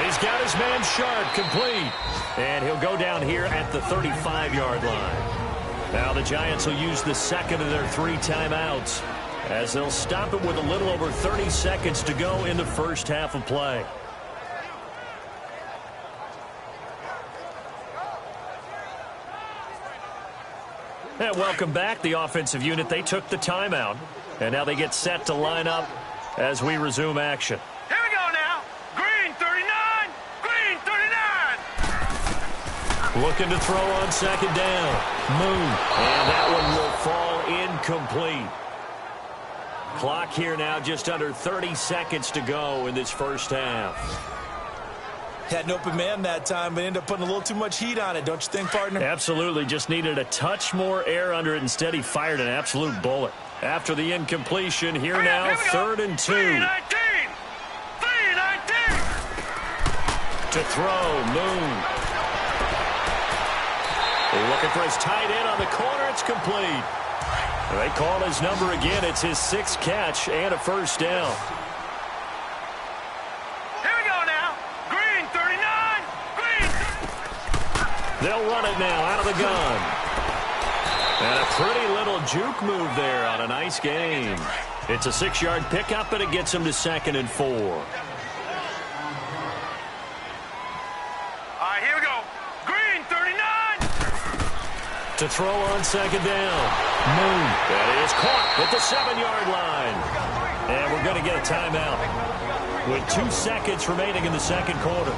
He's got his man Sharp complete. And he'll go down here at the 35-yard line. Now the Giants will use the second of their 3 timeouts as they'll stop it with a little over 30 seconds to go in the first half of play. And welcome back, the offensive unit. They took the timeout, and now they get set to line up as we resume action. Here we go now. Green, 39. Green, 39. Looking to throw on 2nd down. Moon. And that one will fall incomplete. Clock here now just under 30 seconds to go in this first half. Had an open man that time, but ended up putting a little too much heat on it, don't you think, partner? Absolutely. Just needed a touch more air under it. Instead, he fired an absolute bullet. After the incompletion, here now, 3rd and 2. 3-19. To throw, Moon. Looking for his tight end on the corner. It's complete. They call his number again. It's his 6th catch and a first down. Here we go now. Green 39. Green. They'll run it now out of the gun. And a pretty little juke move there on a nice game. It's a 6-yard pickup, and it gets him to 2nd and 4. All right, here we go. Green 39. To throw on 2nd down. Moon. That is caught at the 7-yard line. And we're going to get a timeout with 2 seconds remaining in the second quarter.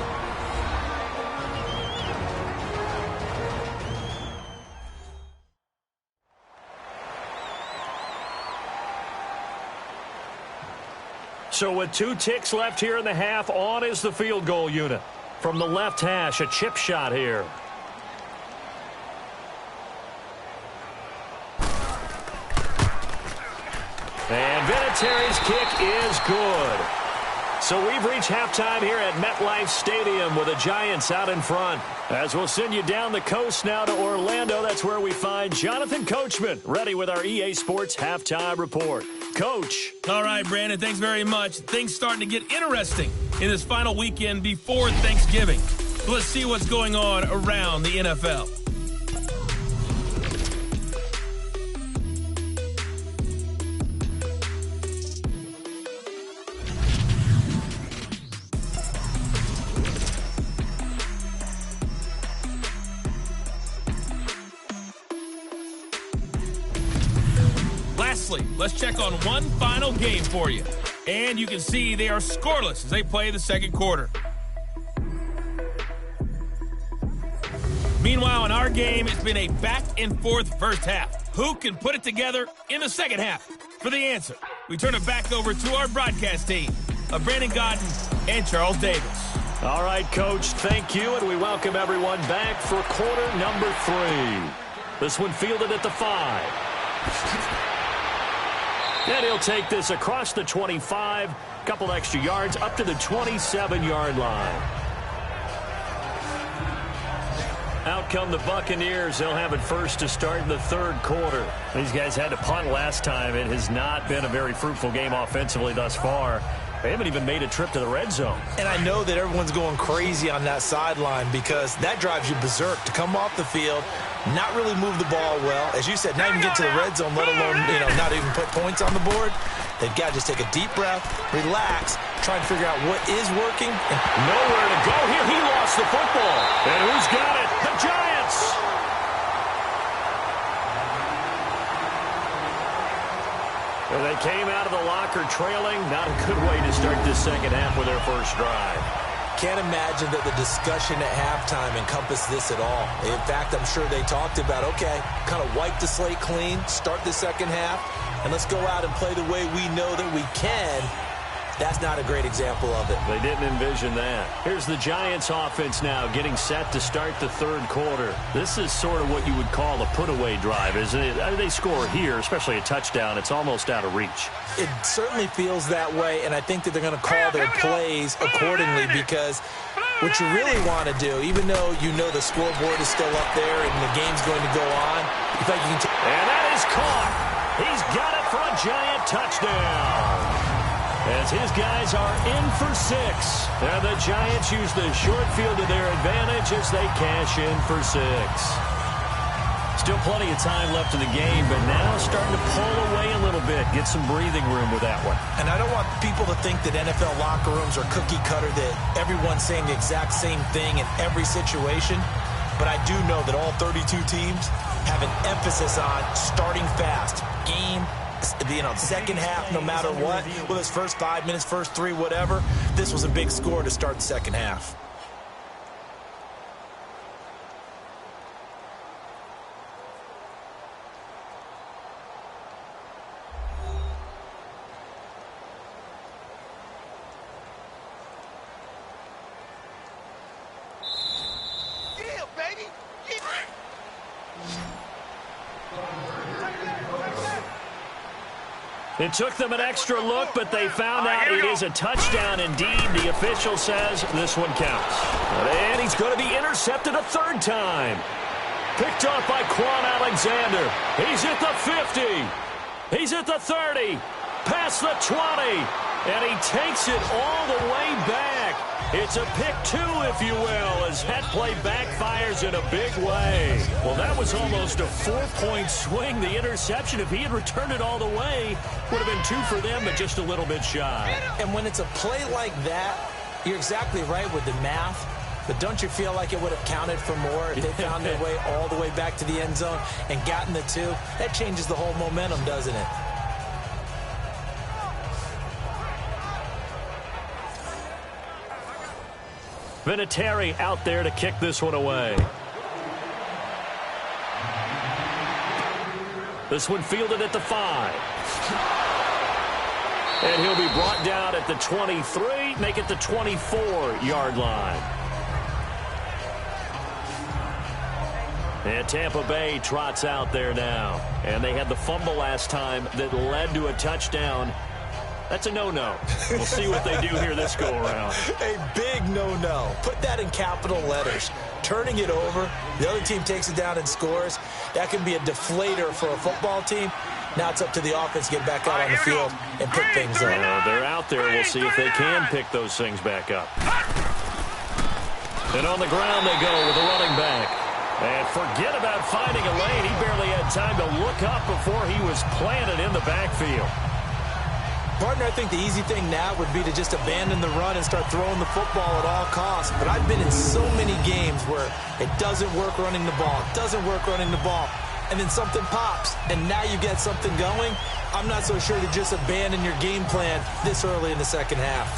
So with 2 ticks left here in the half, on is the field goal unit. From the left hash, a chip shot here. And Vinatieri's kick is good. So we've reached halftime here at MetLife Stadium with the Giants out in front. As we'll send you down the coast now to Orlando, that's where we find Jonathan Coachman, ready with our EA Sports Halftime Report. Coach. All right, Brandon, thanks very much. Things starting to get interesting in this final weekend before Thanksgiving. So let's see what's going on around the NFL. Lastly, let's check on one final game for you. And you can see they are scoreless as they play the second quarter. Meanwhile, in our game, it's been a back-and-forth first half. Who can put it together in the second half? For the answer, we turn it back over to our broadcast team of Brandon Godden and Charles Davis. All right, Coach, thank you, and we welcome everyone back for quarter number 3. This one fielded at the 5. And he'll take this across the 25, couple extra yards, up to the 27-yard line. Out come the Buccaneers. They'll have it first to start in the third quarter. These guys had to punt last time. It has not been a very fruitful game offensively thus far. They haven't even made a trip to the red zone. And I know that everyone's going crazy on that sideline because that drives you berserk to come off the field, not really move the ball well. As you said, not even get to the red zone, let alone, not even put points on the board. They've got to just take a deep breath, relax, try and figure out what is working. And nowhere to go here. He lost the football. And who's got it? The Giants. And they came out of the locker trailing. Not a good way to start this second half with their first drive. Can't imagine that the discussion at halftime encompassed this at all. In fact, I'm sure they talked about, okay, kind of wipe the slate clean, start the second half, and let's go out and play the way we know that we can. That's not a great example of it. They didn't envision that. Here's the Giants offense now getting set to start the third quarter. This is sort of what you would call a put-away drive, isn't it? They score here, especially a touchdown. It's almost out of reach. It certainly feels that way, and I think that they're going to call their plays accordingly because what you really want to do, even though you know the scoreboard is still up there and the game's going to go on, you think you can and that is caught. He's got it for a Giant touchdown. As his guys are in for 6. And the Giants use the short field to their advantage as they cash in for 6. Still plenty of time left in the game, but now starting to pull away a little bit. Get some breathing room with that one. And I don't want people to think that NFL locker rooms are cookie cutter, that everyone's saying the exact same thing in every situation. But I do know that all 32 teams have an emphasis on starting fast. Game, second half, no matter what, whether it's first 5 minutes, first 3, whatever, this was a big score to start the second half. Yeah, baby. Yeah. It took them an extra look, but they found out it is a touchdown indeed. The official says this one counts. And he's going to be intercepted a third time. Picked off by Quan Alexander. He's at the 50. He's at the 30. Past the 20. And he takes it all the way back. It's a pick two, if you will, as that play backfires in a big way. Well, that was almost a 4-point swing. The interception, if he had returned it all the way, would have been 2 for them, but just a little bit shy. And when it's a play like that, you're exactly right with the math. But don't you feel like it would have counted for more if they found their way all the way back to the end zone and gotten the 2? That changes the whole momentum, doesn't it? Vinatieri out there to kick this one away. This one fielded at the 5. And he'll be brought down at the 23, make it the 24-yard line. And Tampa Bay trots out there now. And they had the fumble last time that led to a touchdown. That's a no-no. We'll see what they do here this go-around. A big no-no. Put that in capital letters. Turning it over, the other team takes it down and scores. That can be a deflator for a football team. Now it's up to the offense to get back out on the field and pick things up. They're out there. We'll see if they can pick those things back up. And on the ground they go with a running back. And forget about finding a lane. He barely had time to look up before he was planted in the backfield. Partner, I think the easy thing now would be to just abandon the run and start throwing the football at all costs. But I've been in so many games where it doesn't work running the ball. It doesn't work running the ball. And then something pops, and now you get something going. I'm not so sure to just abandon your game plan this early in the second half.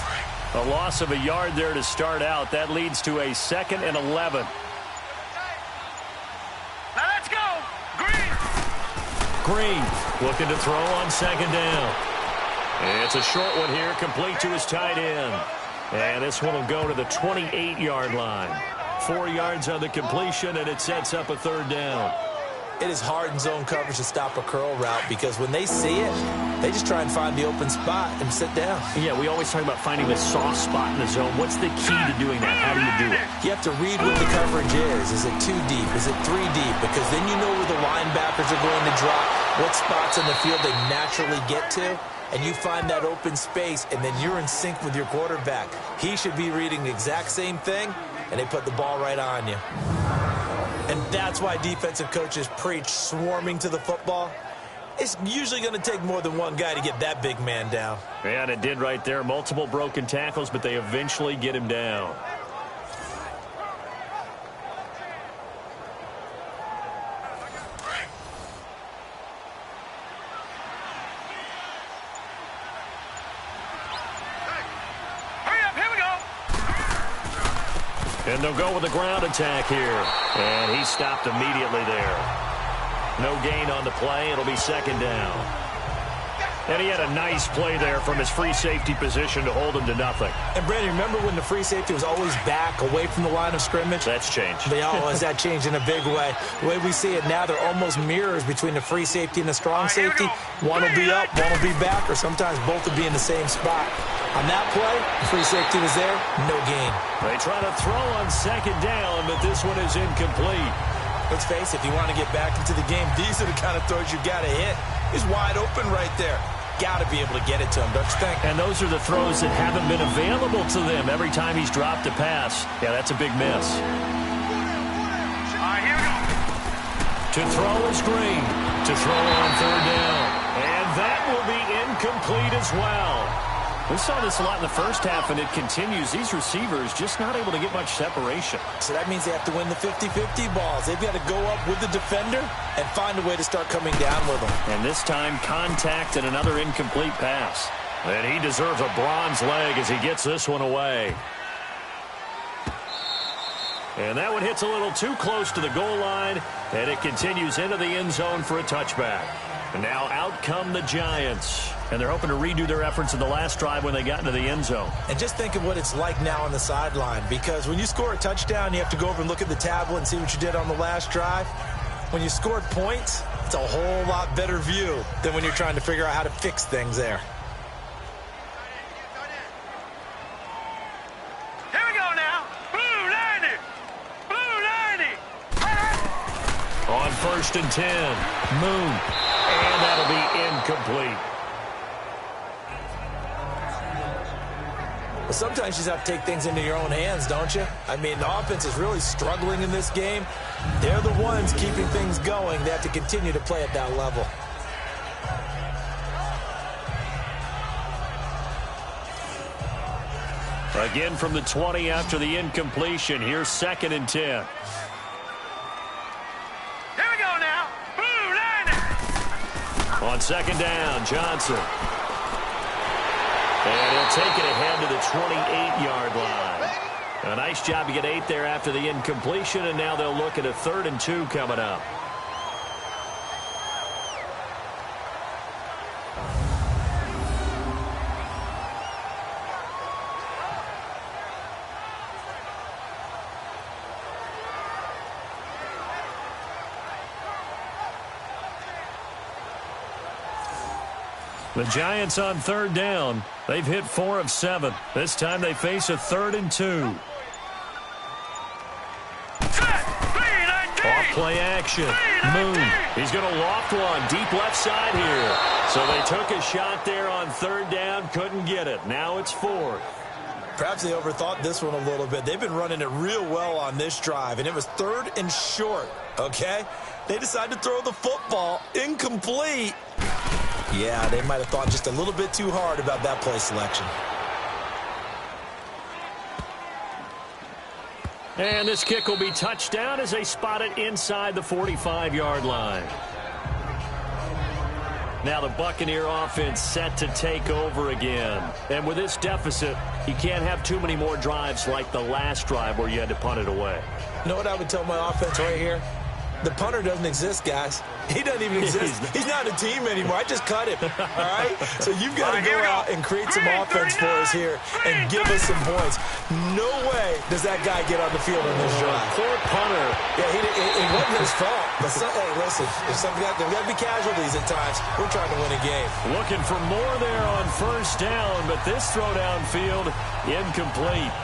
A loss of a yard there to start out. That leads to a 2nd and 11. Now let's go. Green. Green looking to throw on 2nd down. It's a short one here, complete to his tight end. And this one will go to the 28-yard line. 4 yards on the completion, and it sets up a 3rd down. It is hard in zone coverage to stop a curl route because when they see it, they just try and find the open spot and sit down. Yeah, we always talk about finding the soft spot in the zone. What's the key to doing that? How do you do it? You have to read what the coverage is. Is it 2 deep? Is it 3 deep? Because then you know where the linebackers are going to drop, what spots on the field they naturally get to, and you find that open space, and then you're in sync with your quarterback. He should be reading the exact same thing, and they put the ball right on you. And that's why defensive coaches preach swarming to the football. It's usually going to take more than one guy to get that big man down. Yeah, and it did right there. Multiple broken tackles, but they eventually get him down. And they'll go with a ground attack here. And he stopped immediately there. No gain on the play. It'll be 2nd down. And he had a nice play there from his free safety position to hold him to nothing. And, Brandon, remember when the free safety was always back, away from the line of scrimmage? That's changed. Has that changed in a big way? The way we see it now, they're almost mirrors between the free safety and the strong safety. One will be up, one will be back, or sometimes both will be in the same spot. On that play, the free safety was there, no gain. They try to throw on 2nd down, but this one is incomplete. Let's face it, if you want to get back into the game, these are the kind of throws you got to hit. He's wide open right there. Got to be able to get it to him, don't you think? And those are the throws that haven't been available to them every time he's dropped a pass. Yeah, that's a big miss. All right, here we go. To throw is Green. To throw on 3rd down. And that will be incomplete as well. We saw this a lot in the first half, and it continues. These receivers just not able to get much separation. So that means they have to win the 50-50 balls. They've got to go up with the defender and find a way to start coming down with them. And this time, contact and another incomplete pass. And he deserves a bronze leg as he gets this one away. And that one hits a little too close to the goal line, and it continues into the end zone for a touchback. And now out come the Giants. And they're hoping to redo their efforts in the last drive when they got into the end zone. And just think of what it's like now on the sideline. Because when you score a touchdown, you have to go over and look at the tablet and see what you did on the last drive. When you scored points, It's a whole lot better view than when you're trying to figure out how to fix things there. Here we go now. Blue 90. Blue 90. On 1st and 10, Moon. And that'll be incomplete. Well, sometimes you just have to take things into your own hands, don't you? I mean, the offense is really struggling in this game. They're the ones keeping things going. They have to continue to play at that level. Again from the 20 after the incompletion. Here's 2nd and 10. Here we go now. Blue 90. On 2nd down, Johnson. And he'll take it ahead to the 28-yard line. A nice job to get 8 there after the incompletion, and now they'll look at a 3rd and 2 coming up. The Giants on 3rd down. They've hit 4 of 7. This time they face a 3rd and 2. Off play action. Moon. He's going to loft one deep left side here. So they took a shot there on 3rd down. Couldn't get it. Now it's 4th. Perhaps they overthought this one a little bit. They've been running it real well on this drive, and it was 3rd and short, okay? They decided to throw the football incomplete. Yeah, they might have thought just a little bit too hard about that play selection. And this kick will be touchdown as they spot it inside the 45-yard line. Now the Buccaneer offense set to take over again. And with this deficit, you can't have too many more drives like the last drive where you had to punt it away. You know what I would tell my offense right here? The punter doesn't exist, guys. He doesn't even exist. He's not a team anymore. I just cut him, all right? So you've got to go out and create some offense for us here and give us some points. No way does that guy get on the field on this drive. Poor punter. Yeah, it wasn't his fault. But hey, listen, there's got to be casualties at times. We're trying to win a game. Looking for more there on 1st down, but this throw downfield, incomplete.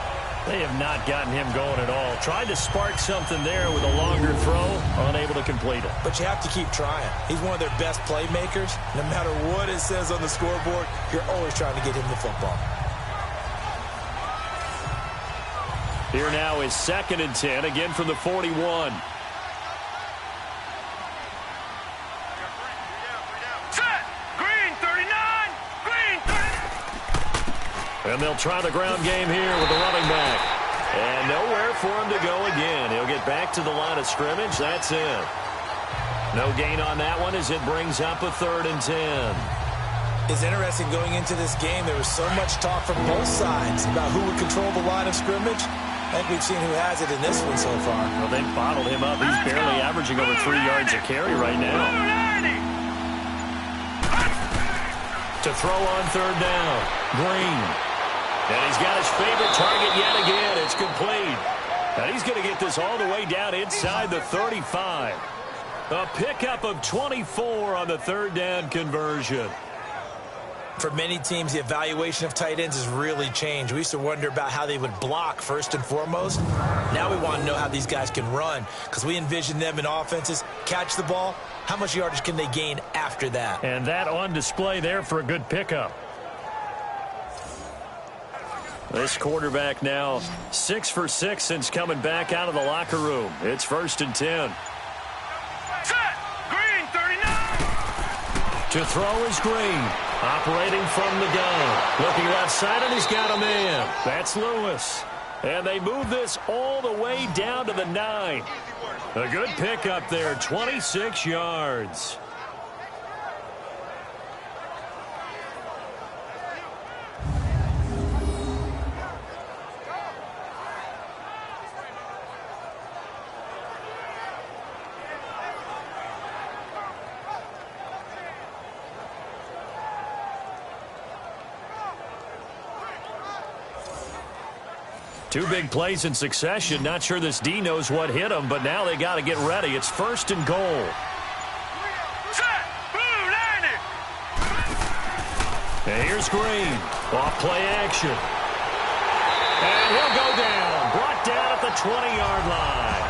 They have not gotten him going at all. Tried to spark something there with a longer throw, unable to complete it. But you have to keep trying. He's one of their best playmakers. No matter what it says on the scoreboard, you're always trying to get him the football. Here now is 2nd and 10, again from the 41. And they'll try the ground game here with the running back. And nowhere for him to go again. He'll get back to the line of scrimmage. That's it. No gain on that one as it brings up a 3rd and 10. It's interesting going into this game. There was so much talk from both sides about who would control the line of scrimmage. I think we've seen who has it in this one so far. Well, they've bottled him up. He's barely averaging over 3 yards a carry right now. To throw on 3rd down. Green. And he's got his favorite target yet again. It's complete. And he's going to get this all the way down inside the 35. A pickup of 24 on the 3rd down conversion. For many teams, the evaluation of tight ends has really changed. We used to wonder about how they would block first and foremost. Now we want to know how these guys can run because we envision them in offenses, catch the ball. How much yardage can they gain after that? And that on display there for a good pickup. This quarterback now 6 for 6 since coming back out of the locker room. It's 1st and 10. Set. Green 39. To throw is Green. Operating from the gun. Looking left side, and he's got a man. That's Lewis. And they move this all the way down to the 9. A good pickup there, 26 yards. Two big plays in succession. Not sure this D knows what hit him, but now they got to get ready. It's 1st and goal. And here's Green. Off play action. And he'll go down. Brought down at the 20-yard line.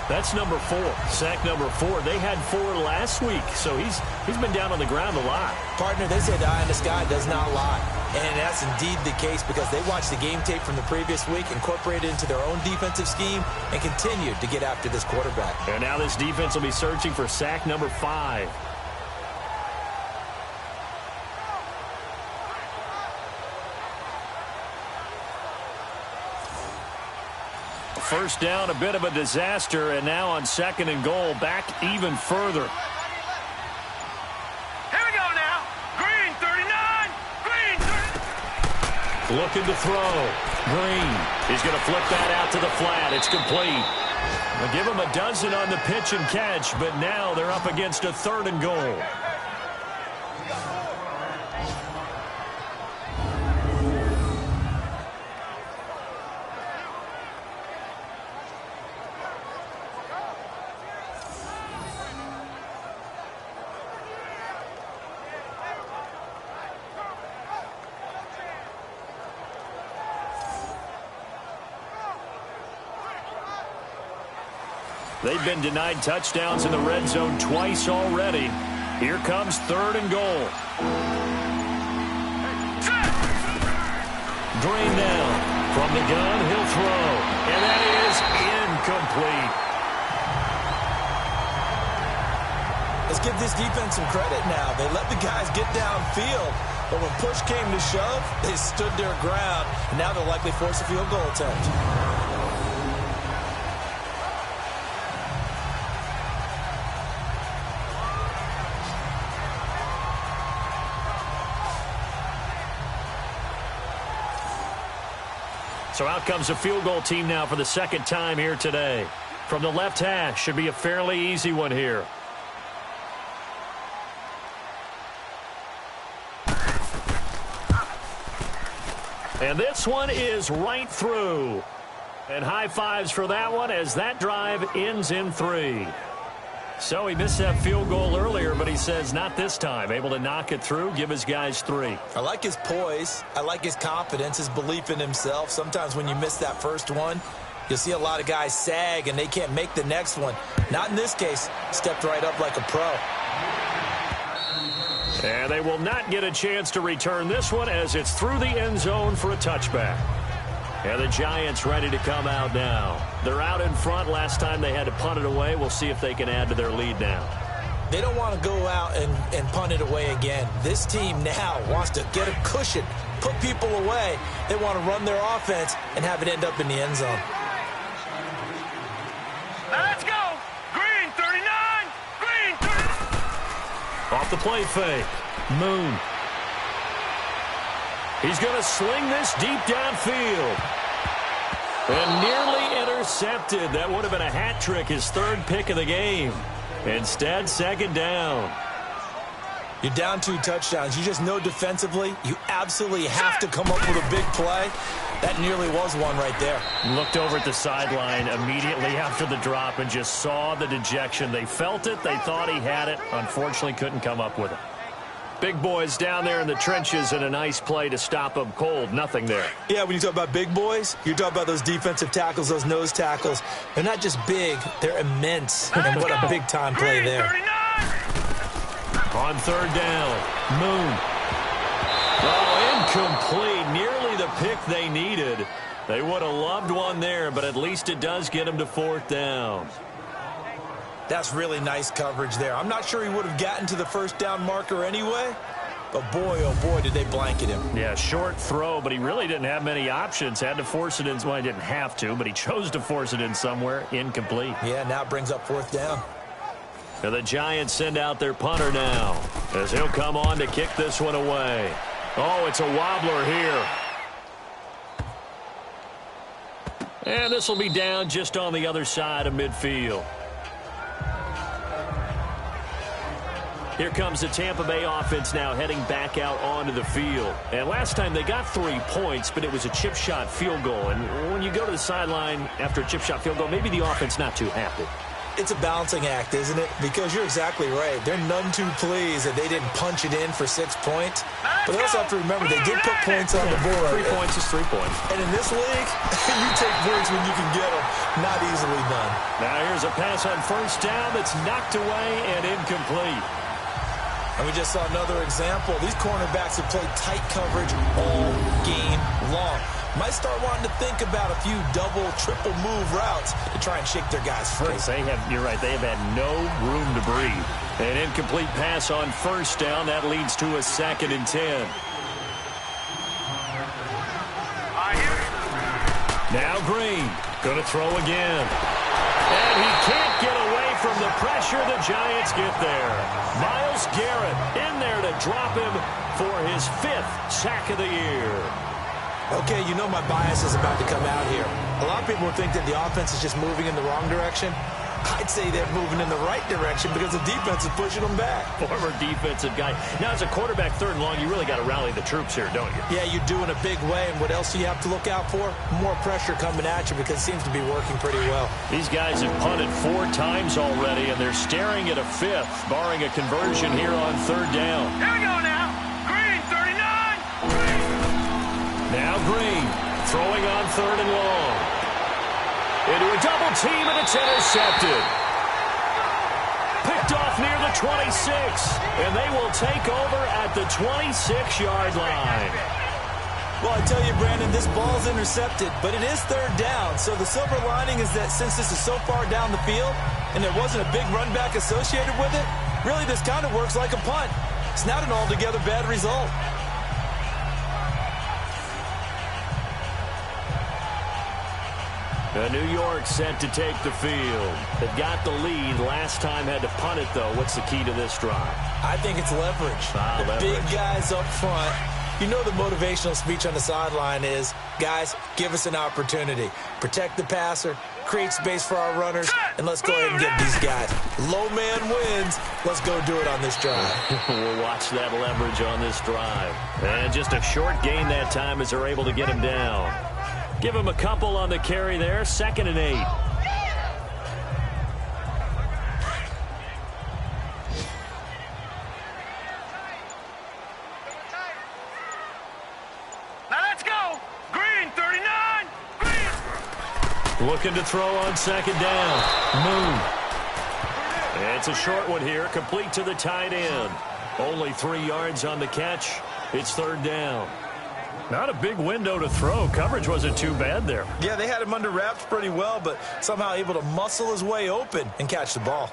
That's number 4. Sack number 4. They had 4 last week, so he's been down on the ground a lot. Partner, they say the eye in the sky does not lie. And that's indeed the case because they watched the game tape from the previous week, incorporated it into their own defensive scheme, and continued to get after this quarterback. And now this defense will be searching for sack number 5. First down, a bit of a disaster, and now on 2nd and goal, back even further. Here we go now. Green, 39. Green, 30. Looking to throw. Green. He's going to flip that out to the flat. It's complete. They'll give him a dozen on the pitch and catch, but now they're up against a 3rd and goal. They've been denied touchdowns in the red zone twice already. Here comes 3rd and goal. Green down. From the gun, he'll throw. And that is incomplete. Let's give this defense some credit now. They let the guys get downfield, but when push came to shove, they stood their ground, and now they'll likely force a field goal attempt. So out comes a field goal team now for the 2nd time here today. From the left hash, should be a fairly easy one here. And this one is right through. And high fives for that one as that drive ends in 3. So he missed that field goal earlier, but he says not this time. Able to knock it through, give his guys 3. I like his poise. I like his confidence, his belief in himself. Sometimes when you miss that first one, you'll see a lot of guys sag and they can't make the next one. Not in this case. Stepped right up like a pro. And they will not get a chance to return this one as it's through the end zone for a touchback. And the Giants ready to come out now. They're out in front. Last time they had to punt it away. We'll see if they can add to their lead now. They don't want to go out and punt it away again. This team now wants to get a cushion, put people away. They want to run their offense and have it end up in the end zone. Now let's go. Green, 39. Green, 30. Off the play fake. Moon. He's going to sling this deep downfield. And nearly intercepted. That would have been a hat trick, his 3rd pick of the game. Instead, 2nd down. You're down 2 touchdowns. You just know defensively you absolutely have to come up with a big play. That nearly was one right there. Looked over at the sideline immediately after the drop and just saw the dejection. They felt it. They thought he had it. Unfortunately, couldn't come up with it. Big boys down there in the trenches and a nice play to stop them cold. Nothing there. Yeah, when you talk about big boys, you're talking about those defensive tackles, those nose tackles. They're not just big, they're immense. And what a big-time play there. 39. On 3rd down, Moon. Oh, incomplete. Nearly the pick they needed. They would have loved one there, but at least it does get them to 4th down. That's really nice coverage there. I'm not sure he would have gotten to the 1st down marker anyway, but boy, oh boy, did they blanket him. Yeah, short throw, but he really didn't have many options. Had to force it in. Well, he didn't have to, but he chose to force it in somewhere. Incomplete. Yeah, now it brings up 4th down. And the Giants send out their punter now as he'll come on to kick this one away. Oh, it's a wobbler here. And this will be down just on the other side of midfield. Here comes the Tampa Bay offense now heading back out onto the field. And last time they got 3 points, but it was a chip shot field goal. And when you go to the sideline after a chip shot field goal, maybe the offense not too happy. It's a balancing act, isn't it? Because you're exactly right. They're none too pleased that they didn't punch it in for 6 points. But they also have to remember they did put points on the board. 3 points is 3 points. And in this league, you take points when you can get them. Not easily done. Now here's a pass on first down that's knocked away and incomplete. And we just saw another example. These cornerbacks have played tight coverage all game long. Might start wanting to think about a few double, triple move routes to try and shake their guys free. You're right, they have had no room to breathe. An incomplete pass on first down. That leads to a 2nd and 10. Now Green, going to throw again. And he can't get away from the pressure. The Giants get there. Myles Garrett in there to drop him for his 5th sack of the year. Okay, you know my bias is about to come out here. A lot of people think that the offense is just moving in the wrong direction. I'd say they're moving in the right direction because the defense is pushing them back. Former defensive guy. Now, as a quarterback, 3rd and long, you really got to rally the troops here, don't you? Yeah, you do in a big way. And what else do you have to look out for? More pressure coming at you because it seems to be working pretty well. These guys have punted 4 times already, and they're staring at a 5th, barring a conversion here on 3rd down. Here we go now. Green, 39. Green. Now Green, throwing on 3rd and long. Into a double team, and it's intercepted. Picked off near the 26, and they will take over at the 26-yard line. Well, I tell you, Brandon, this ball's intercepted, but it is 3rd down. So the silver lining is that since this is so far down the field and there wasn't a big run back associated with it, really this kind of works like a punt. It's not an altogether bad result. New York set to take the field. They've got the lead. Last time had to punt it, though. What's the key to this drive? I think it's leverage. Leverage. Big guys up front. You know the motivational speech on the sideline is, guys, give us an opportunity. Protect the passer, create space for our runners, and let's go ahead and get these guys. Low man wins. Let's go do it on this drive. We'll watch that leverage on this drive. And just a short gain that time as they're able to get him down. Give him a couple on the carry there. 2nd and 8. Now let's go. Green, 39. Green. Looking to throw on 2nd down. Moon. It's a short one here. Complete to the tight end. Only 3 yards on the catch. It's 3rd down. Not a big window to throw. Coverage wasn't too bad there. Yeah, they had him under wraps pretty well, but somehow able to muscle his way open and catch the ball.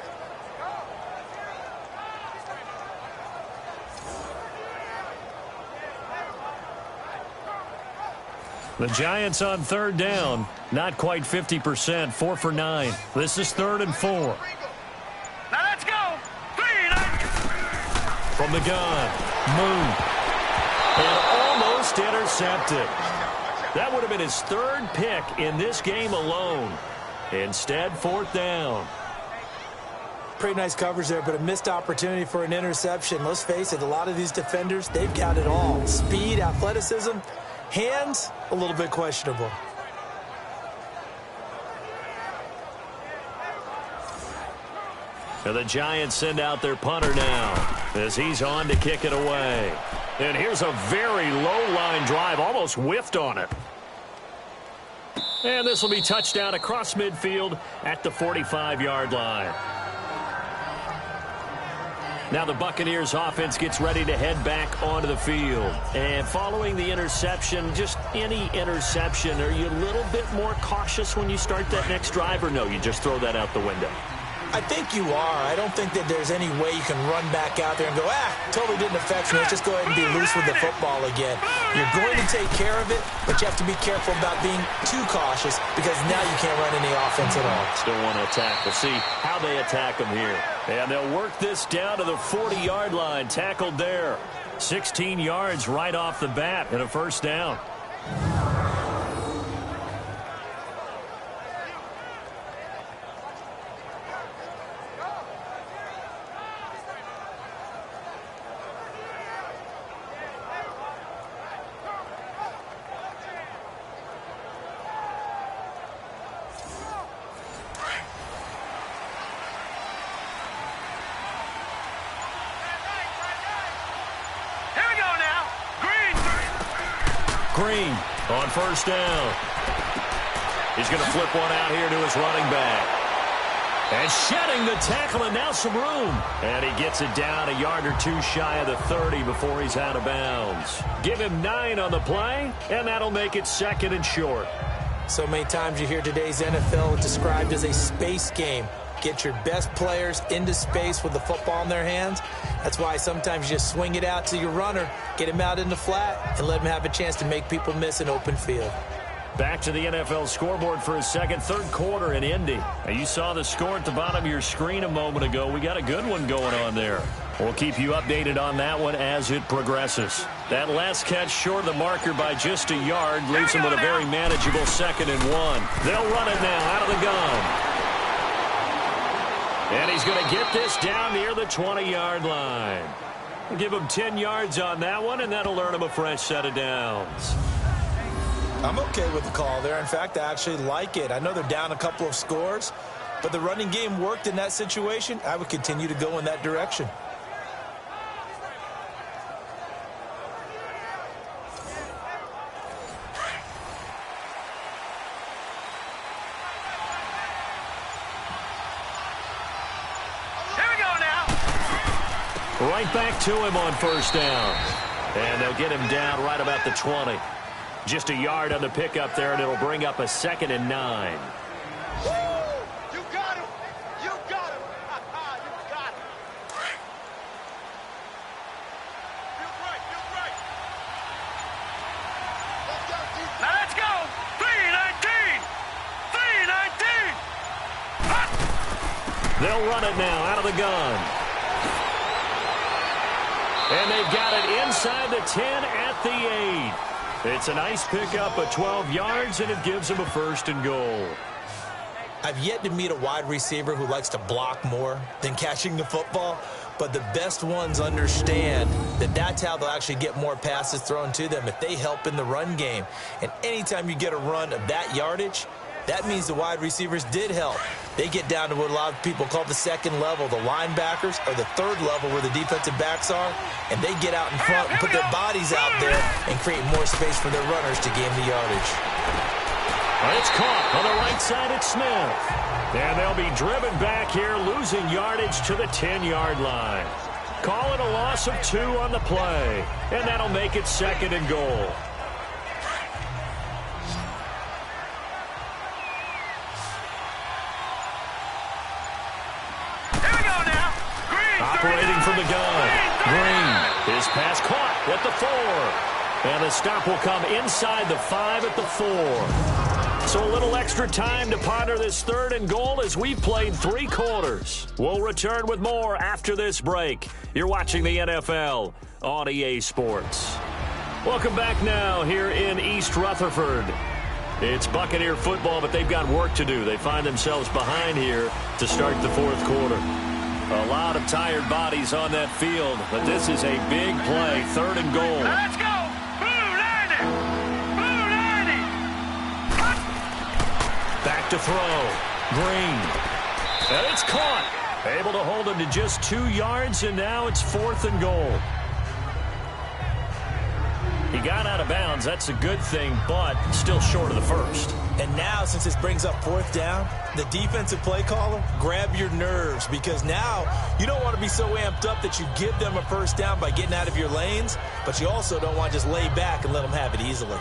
The Giants on 3rd down. Not quite 50%. 4 for 9. This is 3rd and 4. Now let's go. Green. From the gun. Moon. And almost intercepted. That would have been his 3rd pick in this game alone. Instead, 4th down. Pretty nice coverage there, but a missed opportunity for an interception. Let's face it, a lot of these defenders, they've got it all. Speed, athleticism, hands, a little bit questionable. And the Giants send out their punter now as he's on to kick it away. And here's a very low-line drive, almost whiffed on it. And this will be touchdown across midfield at the 45-yard line. Now the Buccaneers offense gets ready to head back onto the field. And following the interception, just any interception, are you a little bit more cautious when you start that next drive, or no, you just throw that out the window? I think you are. I don't think that there's any way you can run back out there and go, totally didn't affect me. Let's just go ahead and be loose with the football again. You're going to take care of it, but you have to be careful about being too cautious because now you can't run any offense at all. Still want to attack. We'll see how they attack them here. And they'll work this down to the 40-yard line. Tackled there. 16 yards right off the bat and a 1st down. Green on first down. He's going to flip one out here to his running back. And shedding the tackle, and now some room. And he gets it down a yard or two shy of the 30 before he's out of bounds. Give him 9 on the play, and that'll make it 2nd and short. So many times you hear today's NFL described as a space game. Get your best players into space with the football in their hands. That's why sometimes you just swing it out to your runner, get him out in the flat, and let him have a chance to make people miss an open field. Back to the NFL scoreboard for his third quarter in Indy. Now, you saw the score at the bottom of your screen a moment ago. We got a good one going on there. We'll keep you updated on that one as it progresses. That last catch short of the marker by just a yard leaves him with a very manageable 2nd and 1. They'll run it now out of the gun. And he's going to get this down near the 20-yard line. We'll give him 10 yards on that one, and that'll earn him a fresh set of downs. I'm okay with the call there. In fact, I actually like it. I know they're down a couple of scores, but the running game worked in that situation. I would continue to go in that direction. Here we go now. Right back to him on first down. And they'll get him down right about the 20. Just a yard on the pickup there, and it'll bring up a 2nd and 9. Woo! You got him. You got him. You got him. Feel great. Feel great. Now let's go. 3-19. 3-19. They'll run it now out of the gun. And they've got it inside the 10 at the 8. It's a nice pickup of 12 yards, and it gives him a 1st and goal. I've yet to meet a wide receiver who likes to block more than catching the football, but the best ones understand that that's how they'll actually get more passes thrown to them if they help in the run game. And anytime you get a run of that yardage, that means the wide receivers did help. They get down to what a lot of people call the 2nd level, the linebackers, or the 3rd level where the defensive backs are, and they get out in front and put their bodies out there and create more space for their runners to gain the yardage. It's caught on the right side at Smith. And they'll be driven back here, losing yardage to the 10-yard line. Call it a loss of 2 on the play, and that'll make it 2nd and goal. Operating from the gun. Green. His pass caught at the 4. And the stop will come inside the 5 at the 4. So a little extra time to ponder this 3rd and goal as we played 3 quarters. We'll return with more after this break. You're watching the NFL on EA Sports. Welcome back now here in East Rutherford. It's Buccaneer football, but they've got work to do. They find themselves behind here to start the 4th quarter. A lot of tired bodies on that field, but this is a big play, 3rd and goal. Let's go. Blue 90. Blue 90. Back to throw. Green. And it's caught. Able to hold him to just 2 yards, and now it's 4th and goal. He got out of bounds. That's a good thing, but still short of the 1st. And now, since this brings up 4th down, the defensive play caller, grab your nerves, because now you don't want to be so amped up that you give them a 1st down by getting out of your lanes, but you also don't want to just lay back and let them have it easily.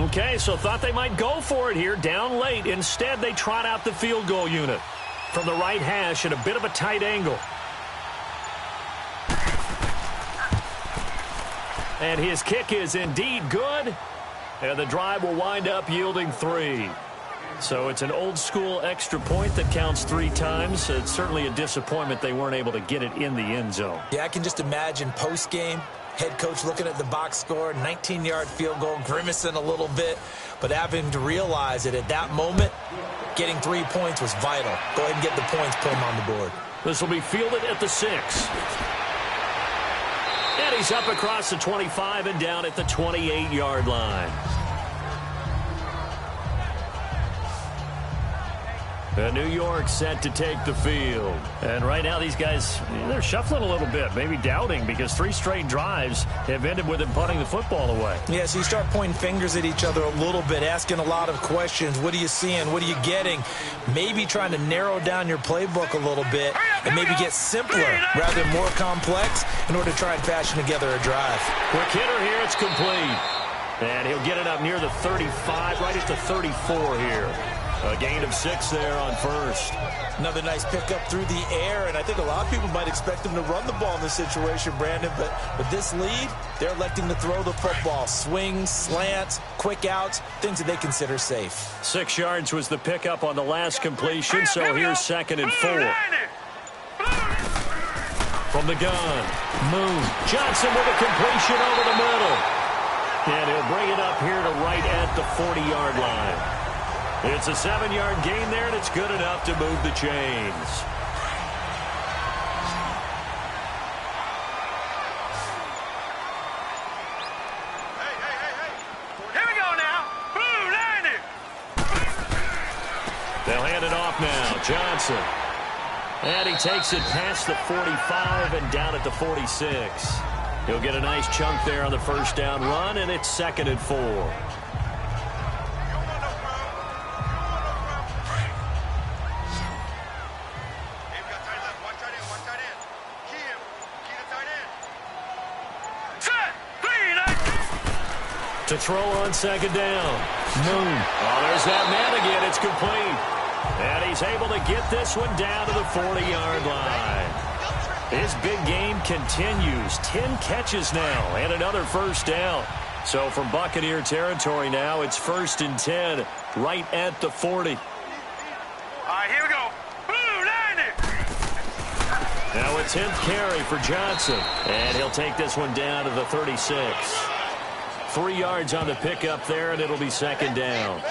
Okay, so thought they might go for it here, down late. Instead, they trot out the field goal unit from the right hash at a bit of a tight angle. And his kick is indeed good. And the drive will wind up yielding 3. So it's an old-school extra point that counts 3 times. It's certainly a disappointment they weren't able to get it in the end zone. Yeah, I can just imagine post-game, head coach looking at the box score, 19-yard field goal, grimacing a little bit, but having to realize that at that moment, getting 3 points was vital. Go ahead and get the points, put them on the board. This will be fielded at the 6. And he's up across the 25 and down at the 28-yard line. New York set to take the field. And right now these guys, they're shuffling a little bit, maybe doubting, because 3 straight drives have ended with them punting the football away. Yeah, so you start pointing fingers at each other a little bit, asking a lot of questions. What are you seeing? What are you getting? Maybe trying to narrow down your playbook a little bit and maybe get simpler rather than more complex in order to try and fashion together a drive. Quick hitter here, it's complete. And he'll get it up near the 35, right at the 34 here. A gain of 6 there on first. Another nice pickup through the air, and I think a lot of people might expect him to run the ball in this situation, Brandon, but with this lead, they're electing to throw the football. Swings, slants, quick outs, things that they consider safe. 6 yards was the pickup on the last completion, so here's 2nd and 4. From the gun, Moon. Johnson with a completion over the middle. And he'll bring it up here to right at the 40-yard line. It's a 7-yard gain there, and it's good enough to move the chains. Hey. Here we go now. Blue, 90. They'll hand it off now. Johnson. And he takes it past the 45 and down at the 46. He'll get a nice chunk there on the first down run, and it's 2nd and 4. To throw on 2nd down. Moon. Oh, there's that man again. It's complete. And he's able to get this one down to the 40-yard line. His big game continues. 10 catches now and another first down. So from Buccaneer territory now, it's 1st and 10 right at the 40. All right, here we go. Blue, 90. Now a 10th carry for Johnson. And he'll take this one down to the 36. 3 yards on the pickup there, and it'll be 2nd down.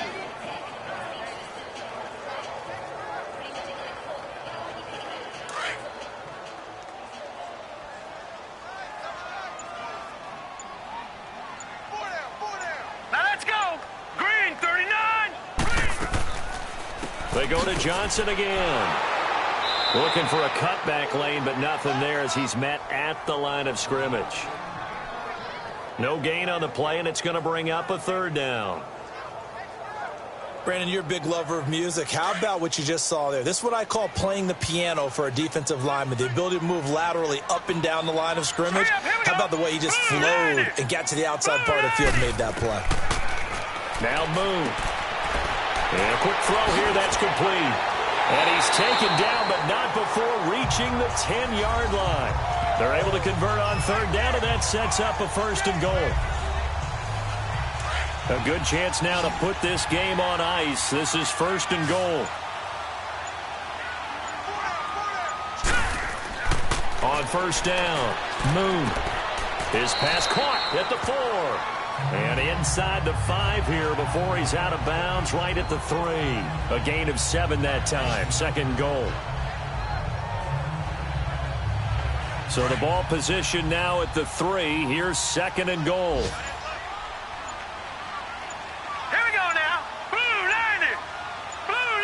Now let's go. Green, 39. They go to Johnson again. Looking for a cutback lane, but nothing there as he's met at the line of scrimmage. No gain on the play, and it's going to bring up a 3rd down. Brandon, you're a big lover of music. How about what you just saw there? This is what I call playing the piano for a defensive lineman. The ability to move laterally up and down the line of scrimmage. How about the way he just flowed and got to the outside part of the field and made that play? Now Moon. And a quick throw here, that's complete. And he's taken down, but not before reaching the 10-yard line. They're able to convert on 3rd down, and that sets up a 1st and goal. A good chance now to put this game on ice. This is 1st and goal. On 1st down, Moon. His pass caught at the 4. And inside the 5 here before he's out of bounds right at the 3. A gain of 7 that time. 2nd goal. So the ball position now at the 3. Here's 2nd and goal. Here we go now. Blue, 90. Blue,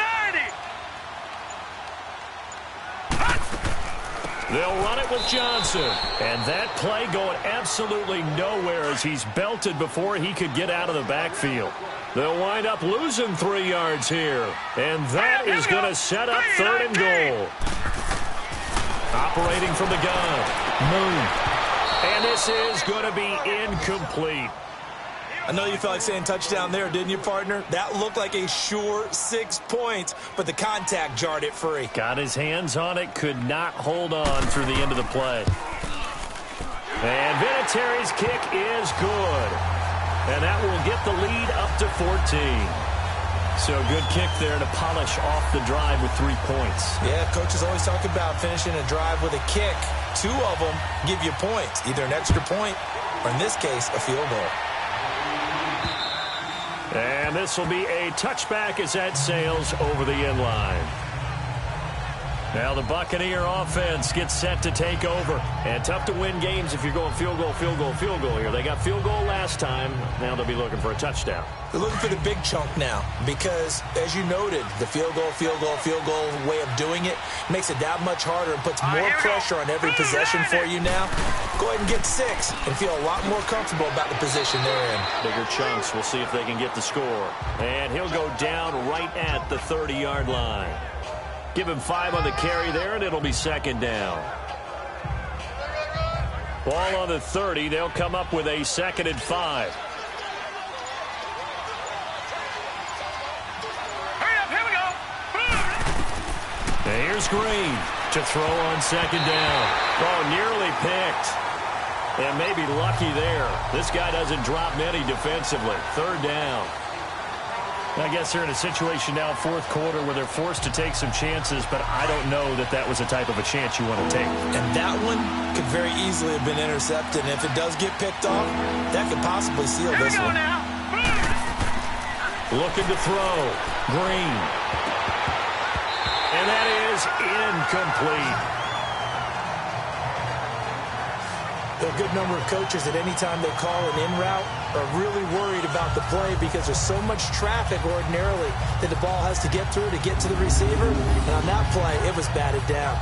90. They'll run it with Johnson. And that play going absolutely nowhere as he's belted before he could get out of the backfield. They'll wind up losing 3 yards here. And that is going to set up 3rd and goal. Operating from the gun, Moon. And this is going to be incomplete. I know you felt like saying touchdown there, didn't you, partner? That looked like a sure 6 points, but the contact jarred it free. Got his hands on it, could not hold on through the end of the play. And Vinatieri's kick is good. And that will get the lead up to 14. So good kick there to polish off the drive with 3 points. Yeah, coaches always talk about finishing a drive with a kick. 2 of them give you points, either an extra point or, in this case, a field goal. And this will be a touchback as that sails over the end line. Now the Buccaneer offense gets set to take over. And tough to win games if you're going field goal, field goal, field goal here. They got field goal last time. Now they'll be looking for a touchdown. They're looking for the big chunk now because, as you noted, the field goal way of doing it makes it that much harder and puts more pressure on every possession for you now. Go ahead and get 6 and feel a lot more comfortable about the position they're in. Bigger chunks. We'll see if they can get the score. And he'll go down right at the 30-yard line. Give him 5 on the carry there, and it'll be second down. Ball on the 30. They'll come up with a 2nd and 5. Here's Green to throw on 2nd down. Oh, nearly picked. And maybe lucky there. This guy doesn't drop many defensively. 3rd down. I guess they're in a situation now, 4th quarter, where they're forced to take some chances, but I don't know that that was the type of a chance you want to take. And that one could very easily have been intercepted. And if it does get picked off, that could possibly seal this one. Looking to throw. Green. And that is incomplete. A good number of coaches at any time they call an in route are really worried about the play because there's so much traffic ordinarily that the ball has to get through to get to the receiver. And on that play, it was batted down.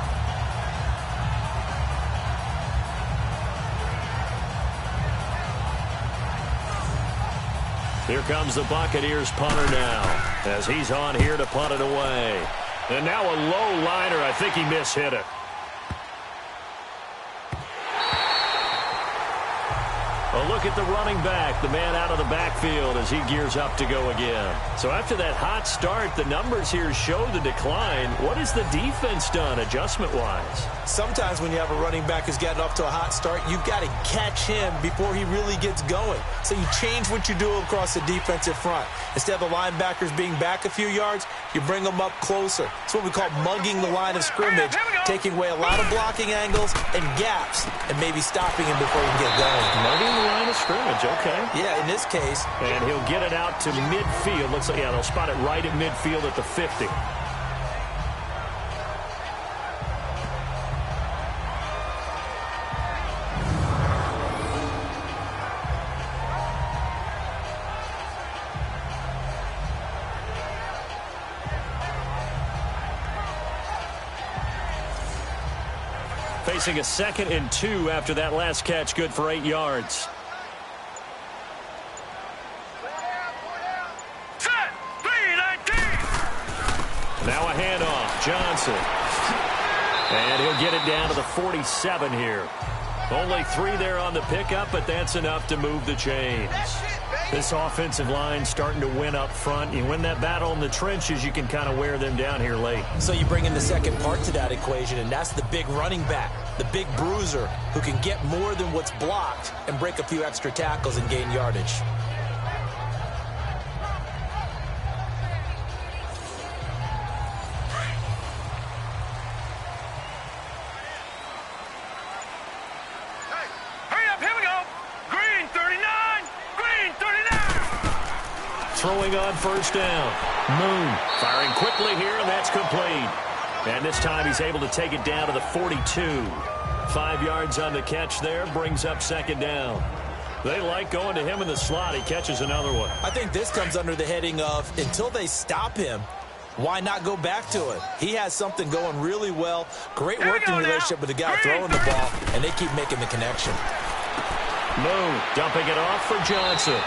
Here comes the Buccaneers punter now as he's on here to punt it away. And now a low liner. I think he mishit it. A look at the running back, the man out of the backfield as he gears up to go again. So after that hot start, the numbers here show the decline. What has the defense done adjustment-wise? Sometimes when you have a running back who's getting off to a hot start, you've got to catch him before he really gets going. So you change what you do across the defensive front. Instead of the linebackers being back a few yards, you bring them up closer. It's what we call mugging the line of scrimmage, taking away a lot of blocking angles and gaps, and maybe stopping him before he can get going. Mugging the line of scrimmage, okay. Yeah, in this case. And he'll get it out to midfield. Looks like, yeah, they'll spot it right at midfield at the 50. Facing a 2nd and 2 after that last catch, good for 8 yards. Now a handoff, Johnson. And he'll get it down to the 47 here. Only 3 there on the pickup, but that's enough to move the chains. This offensive line starting to win up front. You win that battle in the trenches, you can kind of wear them down here late. So you bring in the second part to that equation, and that's the big running back, the big bruiser, who can get more than what's blocked and break a few extra tackles and gain yardage. Throwing on 1st down. Moon firing quickly here, and that's complete. And this time he's able to take it down to the 42. 5 yards on the catch there, brings up 2nd down. They like going to him in the slot. He catches another one. I think this comes under the heading of, until they stop him, why not go back to it? He has something going really well. Great working relationship with the guy throwing the ball, and they keep making the connection. Moon dumping it off for Johnson.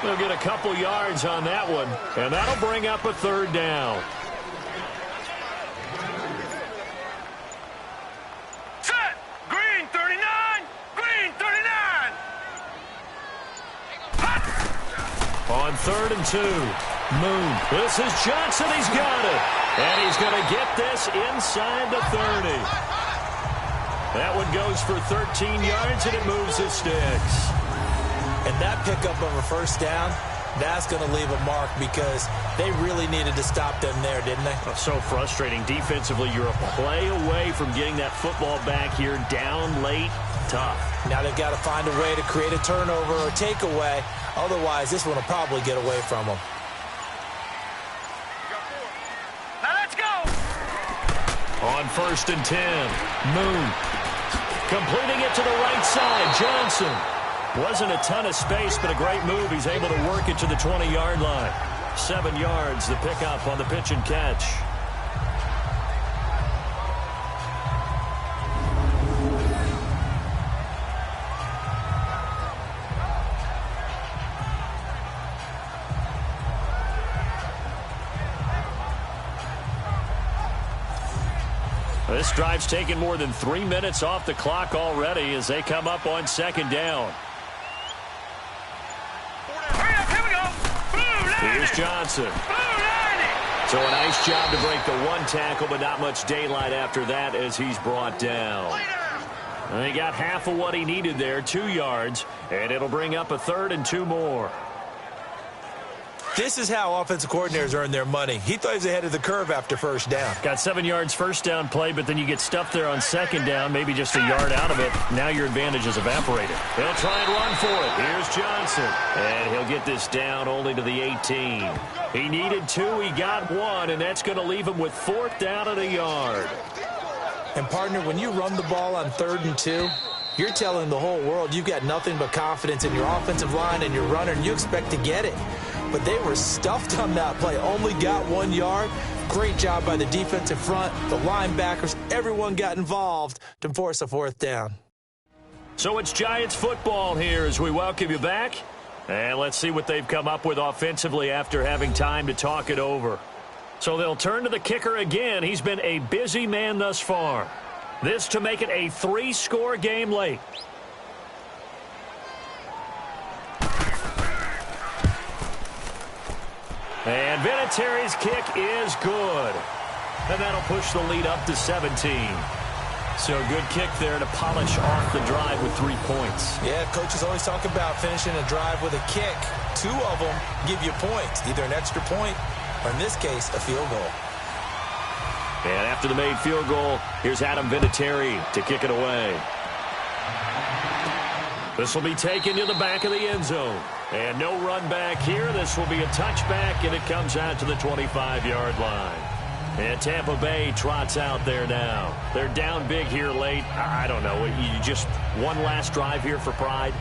They'll get a couple yards on that one, and that'll bring up a 3rd down. Set! Green 39! Green 39! On 3rd and 2, Moon. This is Johnson. He's got it. And he's going to get this inside the 30. That one goes for 13 yards, and it moves the sticks. And that pickup of a 1st down, that's going to leave a mark because they really needed to stop them there, didn't they? Oh, so frustrating. Defensively, you're a play away from getting that football back here down late. Tough. Now they've got to find a way to create a turnover or takeaway. Otherwise, this one will probably get away from them. Now let's go! On 1st and 10, Moon. Completing it to the right side, Johnson. Wasn't a ton of space, but a great move. He's able to work it to the 20-yard line. 7 yards, the pickup on the pitch and catch. This drive's taken more than 3 minutes off the clock already as they come up on 2nd down. Here's Johnson. So a nice job to break the 1 tackle, but not much daylight after that as he's brought down. And he got half of what he needed there, 2 yards, and it'll bring up a 3rd and 2 more. This is how offensive coordinators earn their money. He thought he was ahead of the curve after 1st down. Got 7 yards first down play, but then you get stuffed there on 2nd down, maybe just a yard out of it. Now your advantage is evaporated. He'll try and run for it. Here's Johnson. And he'll get this down only to the 18. He needed 2, he got 1, and that's going to leave him with 4th down and a yard. And, partner, when you run the ball on 3rd and 2, you're telling the whole world you've got nothing but confidence in your offensive line and your runner, and you expect to get it. But they were stuffed on that play. Only got 1 yard. Great job by the defensive front. The linebackers, everyone got involved to force a 4th down. So it's Giants football here as we welcome you back. And let's see what they've come up with offensively after having time to talk it over. So they'll turn to the kicker again. He's been a busy man thus far. This to make it a 3-score game late. And Vinatieri's kick is good. And that'll push the lead up to 17. So a good kick there to polish off the drive with 3 points. Yeah, coaches always talk about finishing a drive with a kick. 2 of them give you points, either an extra point or, in this case, a field goal. And after the made field goal, here's Adam Vinatieri to kick it away. This will be taken to the back of the end zone. And no run back here. This will be a touchback, and it comes out to the 25-yard line. And Tampa Bay trots out there now. They're down big here late. I don't know. You just one last drive here for pride?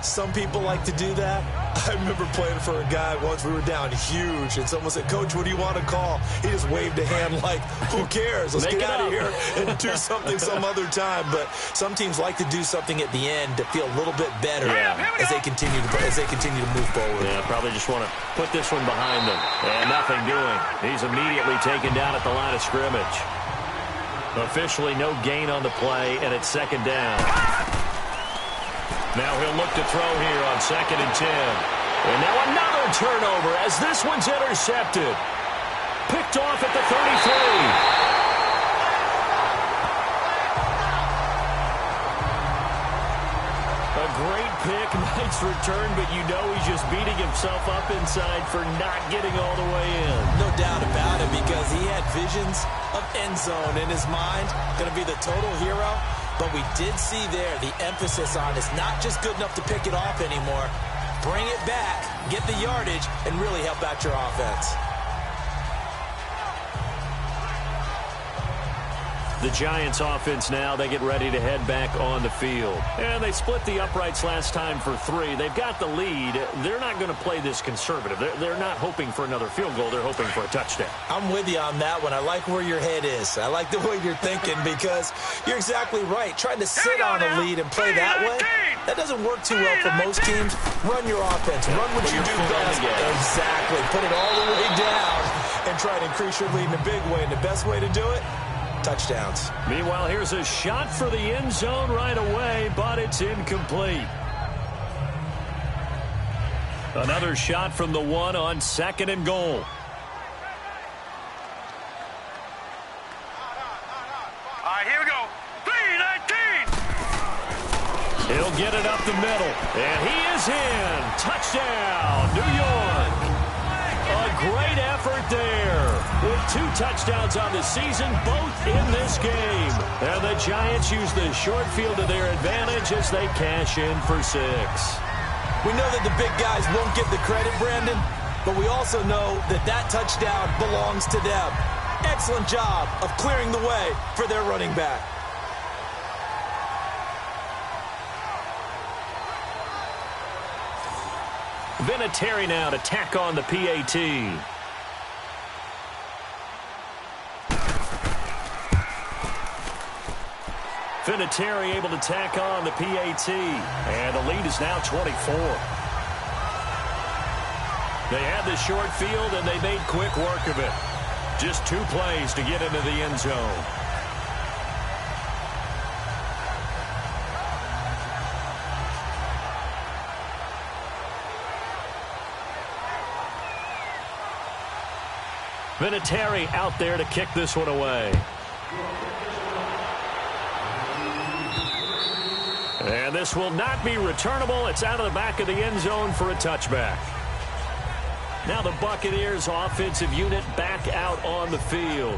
Some people like to do that. I remember playing for a guy once. We were down huge, and someone said, "Coach, what do you want to call?" He just waved a hand like, who cares? Let's get out of here and do something some other time. But some teams like to do something at the end to feel a little bit better as they continue to move forward. Yeah, probably just want to put this one behind them. And nothing doing. He's immediately taken down at the line of scrimmage. Officially no gain on the play, and it's 2nd down. Now he'll look to throw here on 2nd and 10. And now another turnover as this one's intercepted. Picked off at the 33. A great pick, nice return, but you know he's just beating himself up inside for not getting all the way in. No doubt about it, because he had visions of end zone in his mind. Going to be the total hero. But we did see there the emphasis on it's not just good enough to pick it off anymore. Bring it back, get the yardage, and really help out your offense. The Giants offense now, they get ready to head back on the field. And they split the uprights last time for 3. They've got the lead. They're not going to play this conservative. They're not hoping for another field goal. They're hoping for a touchdown. I'm with you on that one. I like where your head is. I like the way you're thinking, because you're exactly right. Trying to sit on a lead and play that way, that doesn't work too well for most teams. Run your offense. Run what you do best. Exactly. Put it all the way down and try to increase your lead in a big way. And the best way to do it, touchdowns. Meanwhile, here's a shot for the end zone right away, but it's incomplete. Another shot from the 1 on 2nd and goal. All right, here we go. 3-19. He'll get it up the middle, and he is in. Touchdown, New York. A great effort there. With 2 touchdowns on the season, both in this game. And the Giants use the short field to their advantage as they cash in for 6. We know that the big guys won't get the credit, Brandon, but we also know that that touchdown belongs to them. Excellent job of clearing the way for their running back. Vinatieri now to tack on the PAT. Vinatieri able to tack on the PAT. And the lead is now 24. They had the short field, and they made quick work of it. Just 2 plays to get into the end zone. Vinatieri out there to kick this one away. And this will not be returnable. It's out of the back of the end zone for a touchback. Now the Buccaneers offensive unit back out on the field.